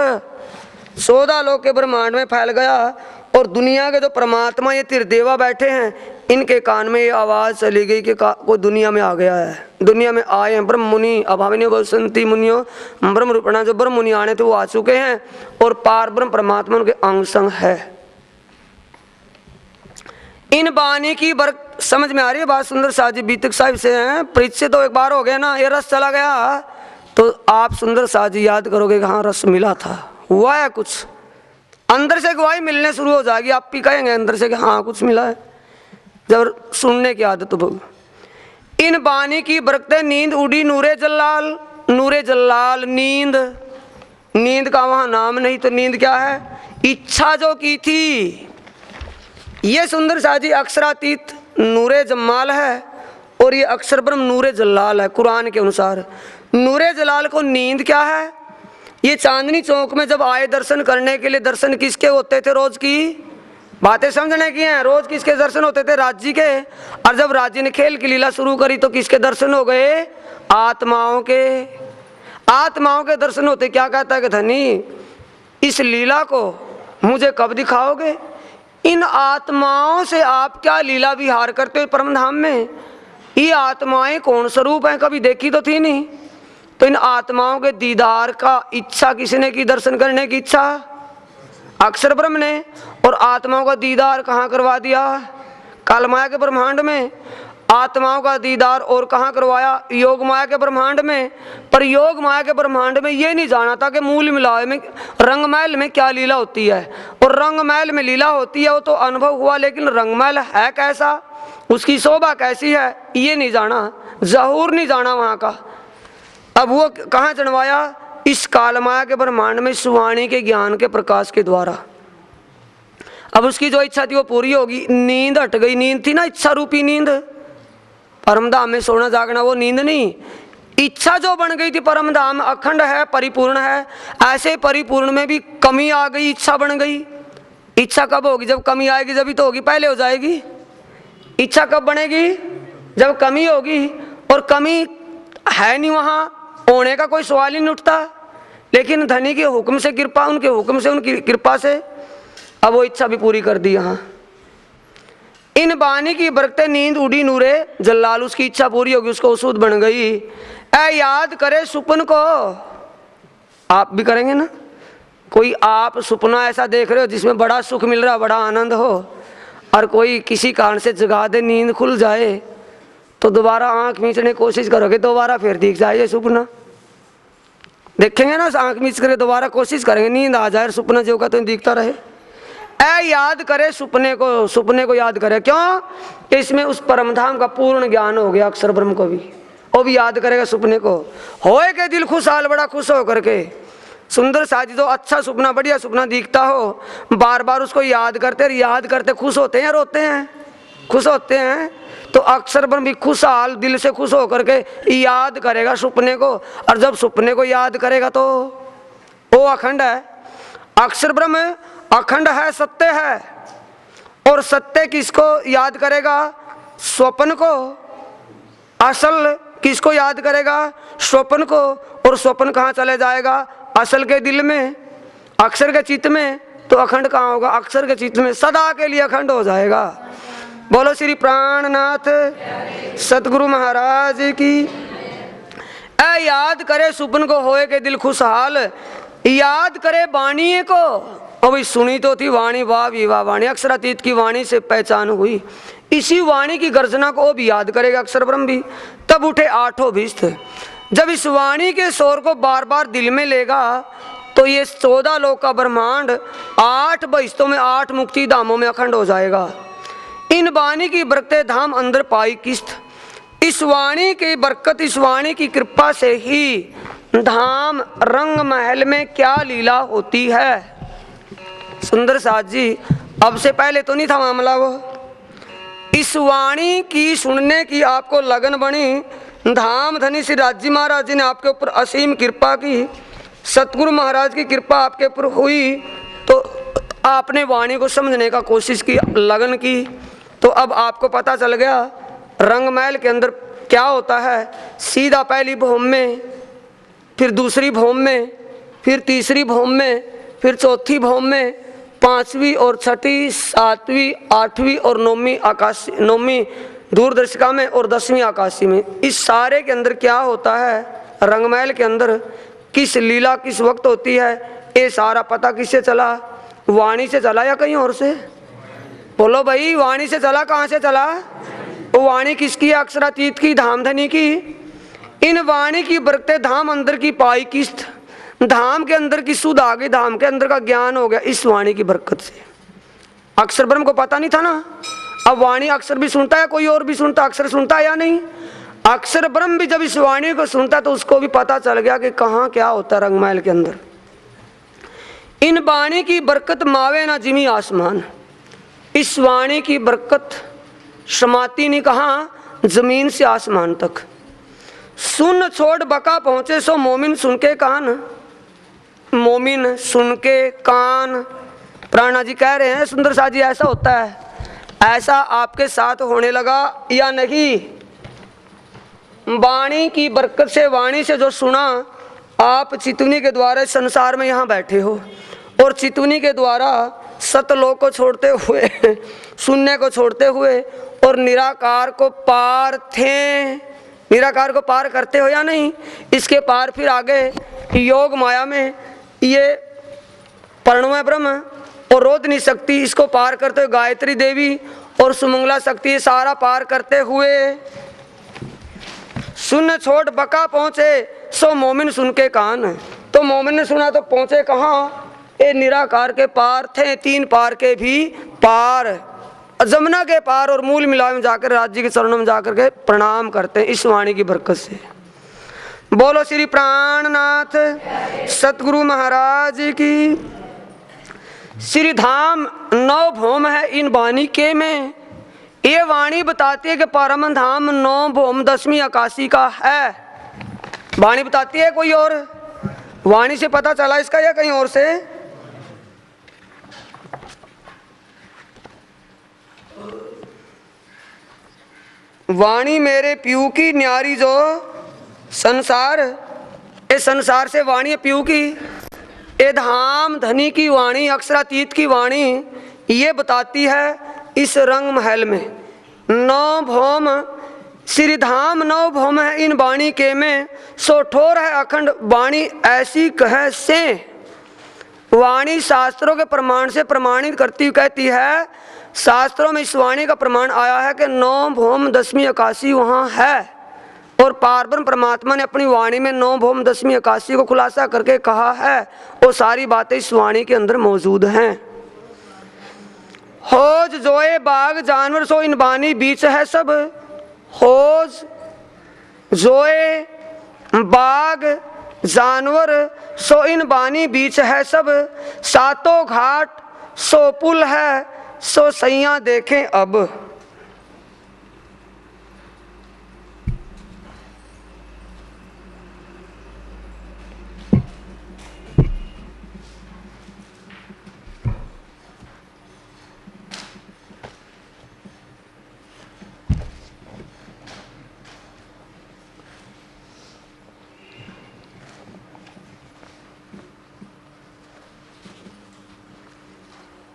14 लोक के ब्रह्मांड में फैल गया। और दुनिया के जो परमात्मा ये त्रिदेवा बैठे हैं, इनके कान में ये आवाज़ चली गई कि कोई दुनिया में आ गया है, दुनिया में आए हैं ब्रह्म मुनि। अभाविनी बसंती मुनियों, ब्रह्म रूपणा जो ब्रह्म मुनि आने थे वो आ चुके हैं, और पार ब्रह्म परमात्मा उनके अंग संग है। इन बानी की बरक समझ में आ रही है बात सुंदर साथ जी? बीतक साहिब से हैं, परिचय तो एक बार हो गया ना, ये रस चला गया तो आप सुंदर साथ जी याद करोगे कि हाँ रस मिला था, हुआ है कुछ, अंदर से गवाही मिलने शुरू हो जाएगी। आप भी कहेंगे अंदर से कि हाँ कुछ मिला है, जब सुनने की आदत हो। इन बानी की बरकते नींद उड़ी नूरे जल्लाल, नूरे जल्लाल नींद, नींद का वहां नाम नहीं तो नींद क्या है? इच्छा जो की थी। ये सुंदर साजी अक्षरातीत नूरे जमाल है, और ये अक्षर ब्रह्म नूरे जलाल है। कुरान के अनुसार नूरे जलाल को नींद क्या है? ये चांदनी चौक में जब आए दर्शन करने के लिए, दर्शन किसके होते थे? रोज की बातें समझने की हैं। रोज किसके दर्शन होते थे? राज्य के। और जब राज्य ने खेल की लीला शुरू करी तो किसके दर्शन हो गए? आत्माओं के। आत्माओं के दर्शन होते। क्या कहता है कि धनी इस लीला को मुझे कब दिखाओगे? इन आत्माओं से आप क्या लीला विहार करते हो परम धाम में? ये आत्माएं कौन स्वरूप है? कभी देखी तो थी नहीं। तो इन आत्माओं के दीदार का इच्छा किसने की? दर्शन करने की इच्छा अक्षर ब्रह्म ने। और आत्माओं का दीदार कहाँ करवा दिया? काल माया के ब्रह्मांड में। आत्माओं का दीदार और कहाँ करवाया? योग माया के ब्रह्मांड में। पर योग माया के ब्रह्मांड में ये नहीं जाना था कि मूल मिलावे में रंगमहल में क्या लीला होती है। और रंगमहल में लीला होती है वो तो अनुभव हुआ, लेकिन रंगमहल है कैसा, उसकी शोभा कैसी है, ये नहीं जाना, जहूर नहीं जाना वहाँ का। अब वो कहाँ चढ़वाया? इस कालमाया के ब्रह्मांड में सुवाणी के ज्ञान के प्रकाश के द्वारा। अब उसकी जो इच्छा थी वो पूरी होगी। नींद हट गई। नींद थी ना इच्छा रूपी नींद, परमधाम में सोना जागना, वो नींद नहीं, इच्छा जो बन गई थी। परमधाम अखंड है, परिपूर्ण है, ऐसे परिपूर्ण में भी कमी आ गई, इच्छा बन गई। इच्छा कब होगी? जब कमी आएगी जब ही तो होगी, पहले हो जाएगी। इच्छा कब बनेगी? जब कमी होगी। और कमी है नहीं, वहां होने का कोई सवाल ही नहीं उठता। लेकिन धनी के हुक्म से कृपा, उनके हुक्म से, उनकी कृपा से अब वो इच्छा भी पूरी कर दी। यहाँ इन बानी की बरकते नींद उड़ी नूरे जल्लाल, उसकी इच्छा पूरी होगी, उसको उसूद बन गई। ऐ याद करे सुपन को। आप भी करेंगे ना? कोई आप सुपना ऐसा देख रहे हो जिसमें बड़ा सुख मिल रहा, बड़ा आनंद हो, और कोई किसी कारण से जगा दे, नींद खुल जाए, तो दोबारा आंख मीचने की कोशिश करोगे, दोबारा फिर दिख जाए ये सुपना। देखेंगे ना, आंख मीच कर दोबारा कोशिश करेंगे, नींद आ जाए, सुपना जो का तो दिखता रहे। ऐ याद करे सुपने को, सुपने को याद करे। क्यों? कि इसमें उस परमधाम का पूर्ण ज्ञान हो गया। अक्षर ब्रह्म को भी वो भी याद करेगा सुपने को। होए के दिल खुशहाल, बड़ा खुश हो करके। सुंदर साजी जो अच्छा सुपना, बढ़िया सुपना दिखता हो, बार बार उसको याद करते खुश होते हैं, रोते हैं, खुश होते हैं। तो अक्षर ब्रह्म भी खुशहाल दिल से खुश हो करके याद करेगा सुपने को। और जब सुपने को याद करेगा तो वो अखंड है। अक्षर ब्रह्म अखंड है, सत्य है। और सत्य किसको याद करेगा? स्वप्न को। असल किसको याद करेगा? स्वप्न को। और स्वप्न कहाँ चले जाएगा? असल के दिल में, अक्षर के चित्त में। तो अखंड कहाँ होगा? अक्षर के चित्त में, सदा के लिए अखंड हो जाएगा। बोलो श्री प्राणनाथ सतगुरु महाराज की। ऐ याद करे सुपन को, होए के दिल खुशहाल, याद करे बाणीए को। और भाई सुनी तो थी वाणी, वाह विवाह वाणी, अक्षरातीत की वाणी से पहचान हुई। इसी वाणी की गर्जना को भी याद करेगा अक्षर ब्रह्म भी। तब उठे आठों भिस्त। जब इस वाणी के शोर को बार बार दिल में लेगा तो ये 14 लोक का ब्रह्मांड 8 बहिस्तों में 8 मुक्ति धामों में अखंड हो जाएगा। इन वाणी की बरकते धाम अंदर पाई किस्त। इस वाणी की बरकत, इस वाणी की कृपा से ही धाम रंग महल में क्या लीला होती है। सुंदर साथ जी, अब से पहले तो नहीं था मामला वो। इस वाणी की सुनने की आपको लगन बनी, धाम धनी श्री राजी महाराज जी ने आपके ऊपर असीम कृपा की, सतगुरु महाराज की कृपा आपके ऊपर हुई, तो आपने वाणी को समझने का कोशिश की, लगन की, तो अब आपको पता चल गया रंगमहल के अंदर क्या होता है। सीधा पहली भौम में, फिर दूसरी भौम में, फिर तीसरी भौम में, फिर चौथी भौम में, 5वीं और 6ठी, 7वीं, 8वीं और 9वीं आकाशी, 9वीं दूरदर्शिका में और 10वीं आकाशी में। इस सारे के अंदर क्या होता है, रंगमहल के अंदर किस लीला किस वक्त होती है, ये सारा पता किससे चला, वाणी से चला या कहीं और से? बोलो भाई, वाणी से चला, कहाँ से चला? वो वाणी किसकी? अक्षरातीत की, धामधनी की। इन वाणी की बरकते धाम अंदर की पाई किस्त। धाम के अंदर की सुध आ गई, धाम के अंदर का ज्ञान हो गया इस वाणी की बरकत से। अक्षर ब्रह्म को पता नहीं था ना, अब वाणी अक्षर भी सुनता है, कोई और भी सुनता, अक्षर सुनता है या नहीं? अक्षर ब्रह्म भी जब इस वाणी को सुनता तो उसको भी पता चल गया कि कहाँ क्या होता है रंगमहल के अंदर। इन वाणी की बरकत मावे ना जिमी आसमान। इस वाणी की बरकत समाती नहीं कहाँ, जमीन से आसमान तक। सुन छोड़ बका पहुंचे सो मोमिन सुन के कान। मोमिन सुन के कान। प्राणा जी कह रहे हैं सुंदर साथ जी ऐसा होता है, ऐसा आपके साथ होने लगा या नहीं? वाणी की बरकत से, वाणी से जो सुना, आप चितवनी के द्वारा संसार में यहाँ बैठे हो और चितवनी के द्वारा सतलोक को छोड़ते हुए, शून्य को छोड़ते हुए और निराकार को पार थे, निराकार को पार करते हो या नहीं? इसके पार फिर आगे योग माया में ये प्रणव ब्रह्म और रोदनी शक्ति, इसको पार करते हुए गायत्री देवी और सुमंगला शक्ति, ये सारा पार करते हुए सुन छोड़ बका पहुंचे सो मोमिन सुन के कान। तो मोमिन ने सुना तो पहुंचे कहाँ? ये निराकार के पार थे, 3 पार के भी पार, जमुना के पार और मूल मिला में जाकर राज्य के चरणों में जाकर के प्रणाम करते हैं इस वाणी की बरकत से। बोलो श्री प्राणनाथ सतगुरु महाराज की। श्री धाम 9 भौम है इन वाणी के में। ये वाणी बताती है कि परम धाम 9 भौम 10वीं आकाशी का है। वाणी बताती है कोई और? वाणी से पता चला इसका या कहीं और से? वाणी मेरे पीऊ की न्यारी जो संसार, ये संसार से वाणी है पीऊ की। ये धाम धनी की वाणी, अक्षरातीत की वाणी, ये बताती है इस रंग महल में 9 भौम, श्री धाम 9 भौम है इन वाणी के में, सो ठोर है अखंड वाणी ऐसी कह से। वाणी शास्त्रों के प्रमाण से प्रमाणित करती कहती है, शास्त्रों में इस वाणी का प्रमाण आया है कि 9 भौम 10वीं आकाशी वहाँ है। और पारब्रह्म परमात्मा ने अपनी वाणी में 9 भौम 10वीं आकाशी को खुलासा करके कहा है, वो सारी बातें इस वाणी के अंदर मौजूद हैं। होज जोए बाग जानवर सो इन वाणी बीच है सब। होज जोए बाग जानवर सो इन वाणी बीच है सब। सातों घाट सो पुल है सो सैया देखें अब।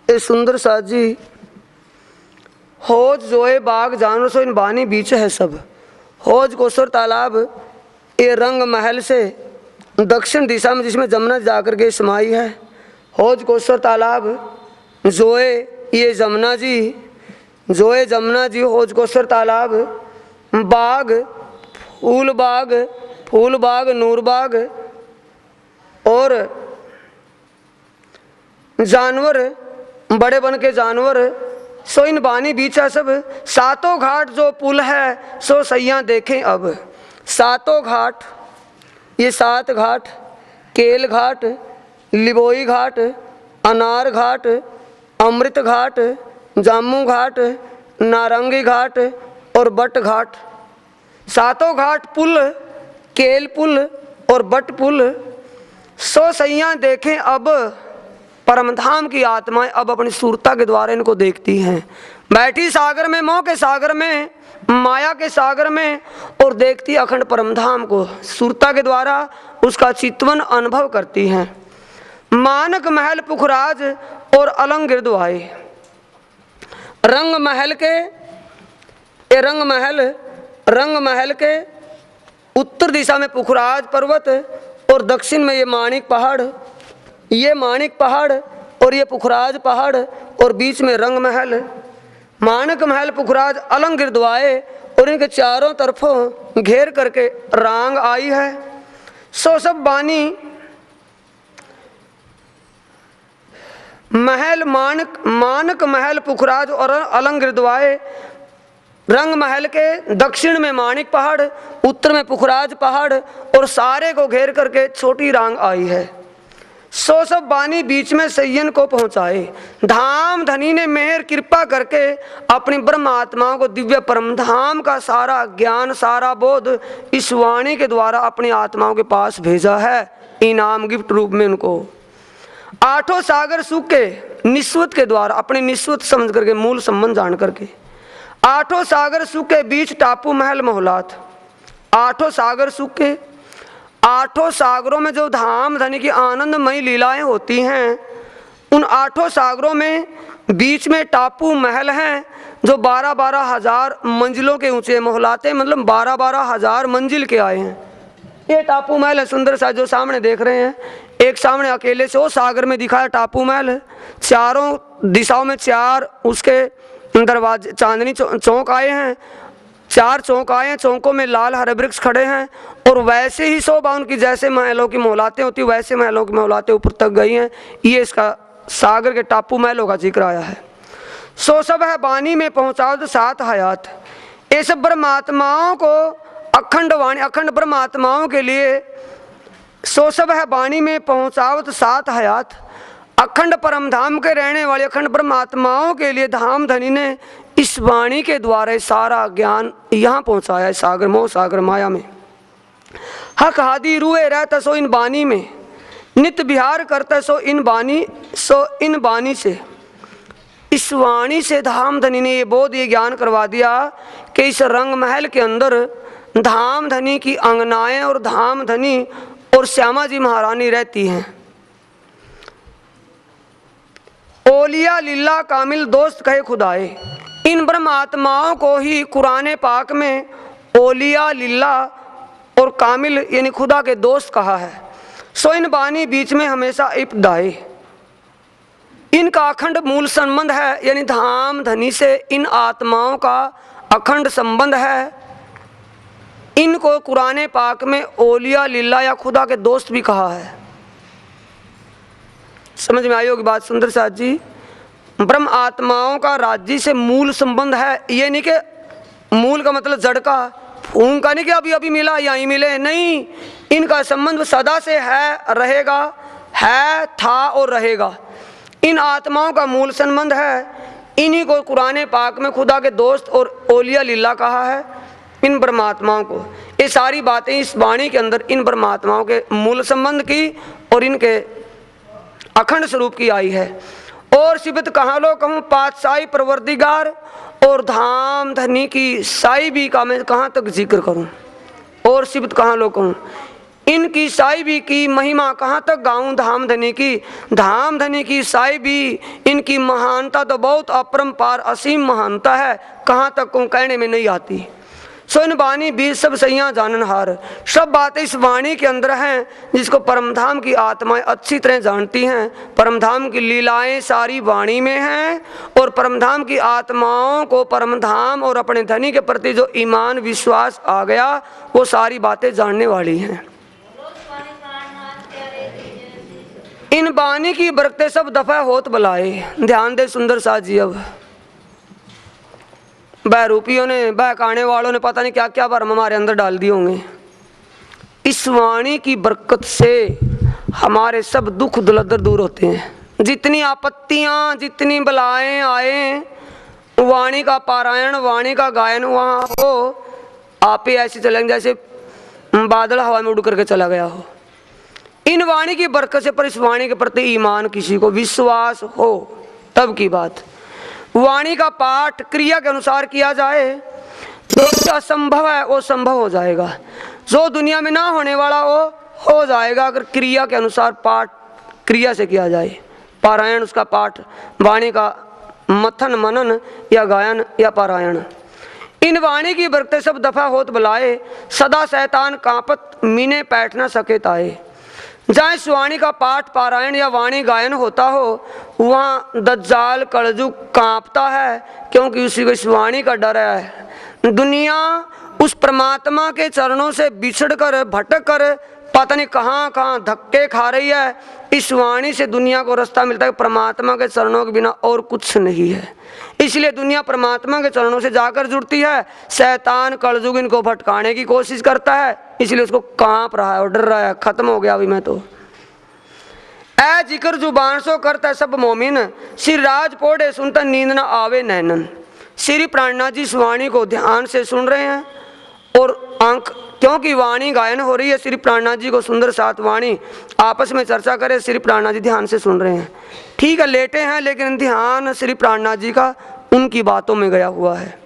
सुंदर साथ जी, होज जोए बाग जानवर सो इन वाणी बीच है सब। होज कोसर तालाब, ये रंग महल से दक्षिण दिशा में जिसमें जमुना जाकर के समाई है, हौज कोसर तालाब, जोए ये जमुना जी, जोए जमुना जी, हौज कोसर तालाब, बाग, फूल बाग, नूर बाग, और जानवर, बड़े बन के जानवर, सो इन बानी बीचा सब। सातों घाट जो पुल है सो सैया देखें अब। सातों घाट, ये 7 घाट, केल घाट, लिबोई घाट, अनार घाट, अमृत घाट, जामू घाट, नारंगी घाट और बट घाट। सातों घाट पुल, केल पुल और बट पुल, सो सैया देखें अब। परमधाम की आत्माएं अब अपनी सूरता के द्वारा इनको देखती हैं। बैठी सागर में, मोह के सागर में, माया के सागर में, और देखती अखंड परमधाम को। सूरता के द्वारा उसका चितवन अनुभव करती हैं। मानक महल पुखराज और अलंग गिरद्वाए। रंग महल के उत्तर दिशा में पुखराज पर्वत और दक्षिण में ये माणिक पहाड़, ये माणिक पहाड़ और ये पुखराज पहाड़, और बीच में रंग महल। मानक महल, पुखराज, अलंग गिरद्वाए, और इनके चारों तरफों घेर करके रांग आई है। सो सब बानी महल, मानक महल, पुखराज और अलंग गिरद्वाए। रंग महल के दक्षिण में माणिक पहाड़, उत्तर में पुखराज पहाड़, और सारे को घेर करके छोटी रांग आई है। सो सब बानी बीच में सैयन को पहुंचाए। धाम धनी ने मेहर कृपा करके अपनी ब्रह्म आत्माओं को दिव्य परम धाम का सारा ज्ञान, सारा बोध इस वाणी के द्वारा अपनी आत्माओं के पास भेजा है, इनाम गिफ्ट रूप में उनको। 8 सागर सूखे निस्वत के द्वारा, अपने निस्वत समझ करके, मूल संबंध जान करके। 8 सागर सूखे बीच टापू महल मोहलात। 8 सागर सूखे, 8 सागरों में जो धाम धनी की आनंदमयी लीलाएं होती हैं, उन 8 सागरों में बीच में टापू महल हैं जो 12-12 हजार मंजिलों के ऊंचे मोहलाते, मतलब 12-12 हजार मंजिल के आए हैं। ये टापू महल है सुंदर सा जो सामने देख रहे हैं। एक सामने अकेले से वो सागर में दिखाया टापू महल, चारों दिशाओं में 4 उसके दरवाजे, चांदनी चौक आए हैं, 4 चौक आए हैं, चौकों में लाल हरे वृक्ष खड़े हैं, और वैसे ही शोभा उनकी जैसे महलों की मोहलातें होती वैसे महलों की मोहलातें ऊपर तक गई हैं। ये इसका सागर के टापू महलों का जिक्र आया है। सो सब है बानी में पहुंचाओ तो 7 हयात। ये सब ब्रह्मात्माओं को अखंड वाणी, अखंड ब्रह्मात्माओं के लिए सो सब है बानी में पहुंचाओ तो 7 हयात। अखंड परम धाम के रहने वाले अखंड ब्रह्मात्माओं के लिए धाम धनी ने इस वाणी के द्वारा सारा ज्ञान यहाँ पहुँचाया है, सागर मोह सागर माया में। हक हादी रुए रहता सो इन बानी में, नित्य विहार करता सो इन बानी से। इस वाणी से धाम धनी ने ये बोध, ये ज्ञान करवा दिया कि इस रंग महल के अंदर धाम धनी की अंगनाएं और धाम धनी और श्यामा जी महारानी रहती हैं। ओलिया लीला कामिल दोस्त कहे खुदाए। इन ब्रह्म आत्माओं को ही कुरान पाक में ओलिया लीला और कामिल यानी खुदा के दोस्त कहा है। सो इन बानी बीच में हमेशा इब्दाए, इनका अखंड मूल संबंध है, यानी धाम धनी से इन आत्माओं का अखंड संबंध है। इनको कुरान पाक में ओलिया लीला या खुदा के दोस्त भी कहा है। समझ में आई होगी बात सुंदर साथ जी। ब्रह्म आत्माओं का राज्य से मूल संबंध है। ये नहीं कि मूल का मतलब जड़ का, फूंक का नहीं कि अभी अभी मिला यहीं मिले, नहीं। इनका संबंध सदा से है, रहेगा, है, था और रहेगा। इन आत्माओं का मूल संबंध है। इन्हीं को कुरान पाक में खुदा के दोस्त और ओलिया लीला कहा है, इन ब्रह्मात्माओं को। ये सारी बातें इस वाणी के अंदर इन ब्रह्मात्माओं के मूल संबंध की और इनके अखंड स्वरूप की आई है। और सिबत कहाँ लो कहूँ पातशाही प्रवर्तिगार और धाम धनी की साहिबी का मैं कहाँ तक जिक्र करूँ। और सिबत कहाँ लो कहूँ इनकी साहिबी की महिमा कहाँ तक गाऊँ। धाम धनी की साहिबी, इनकी महानता तो बहुत अपरंपार असीम महानता है, कहाँ तक कहूँ, कहने में नहीं आती। सो इन वाणी बीज सब सैया जाननहार। सब बातें इस वाणी के अंदर हैं, जिसको परमधाम की आत्माएं अच्छी तरह जानती हैं। परमधाम की लीलाएं सारी वाणी में हैं, और परमधाम की आत्माओं को परमधाम और अपने धनी के प्रति जो ईमान विश्वास आ गया, वो सारी बातें जानने वाली हैं। इन वाणी की बरकते सब दफा होत बलाए। ध्यान दे सुंदर साथ जी, अब बहरूपियों ने, बहकाने वालों ने पता नहीं क्या क्या भरम हमारे अंदर डाल दिए होंगे। इस वाणी की बरकत से हमारे सब दुख दुलदर दूर होते हैं। जितनी आपत्तियां, जितनी बलाएं आए, वाणी का पारायण, वाणी का गायन वहाँ हो, आप ही ऐसे चलेंगे जैसे बादल हवा में उड़ करके चला गया हो। इन वाणी की बरकत से, पर इस वाणी के प्रति ईमान, किसी को विश्वास हो तब की बात। वाणी का पाठ क्रिया के अनुसार किया जाए तो जो असंभव है वो संभव हो जाएगा, जो दुनिया में ना होने वाला वो हो जाएगा, अगर क्रिया के अनुसार पाठ क्रिया से किया जाए। पारायण, उसका पाठ, वाणी का मथन मनन या गायन या पारायण। इन वाणी की बरकते सब दफा होत बुलाए, सदा शैतान कांपत मीने बैठ न सके ताए। जहाँ इस वाणी का पाठ पारायण या वाणी गायन होता हो, वहाँ दज्जाल कलजुग कांपता है, क्योंकि उसी को इस वाणी का डर है। दुनिया उस परमात्मा के चरणों से बिछड़ कर, भटक कर, पता नहीं कहाँ कहाँ धक्के खा रही है। इस वाणी से दुनिया को रास्ता मिलता है, परमात्मा के चरणों के बिना और कुछ नहीं है। इसलिए दुनिया परमात्मा के चरणों से जाकर जुड़ती है। शैतान कलजुग इनको भटकाने की कोशिश करता है, इसलिए उसको कांप रहा है और डर रहा है, खत्म हो गया अभी मैं तो। ऐ जिक्र जुबान सो करता सब मोमिन, श्री राज पोड़े सुनता नींद न आवे नैनन। श्री प्राणनाथ जी इस वाणी को ध्यान से सुन रहे हैं, और अंक, क्योंकि वाणी गायन हो रही है, श्री प्राणनाथ जी को सुंदर सात वाणी आपस में चर्चा करे, श्री प्राणनाथ जी ध्यान से सुन रहे हैं। ठीक है, लेटे हैं, लेकिन ध्यान श्री प्राणनाथ जी का उनकी बातों में गया हुआ है।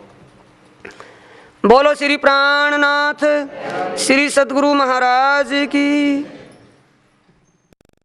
बोलो श्री प्राणनाथ, श्री सद्गुरु महाराज की।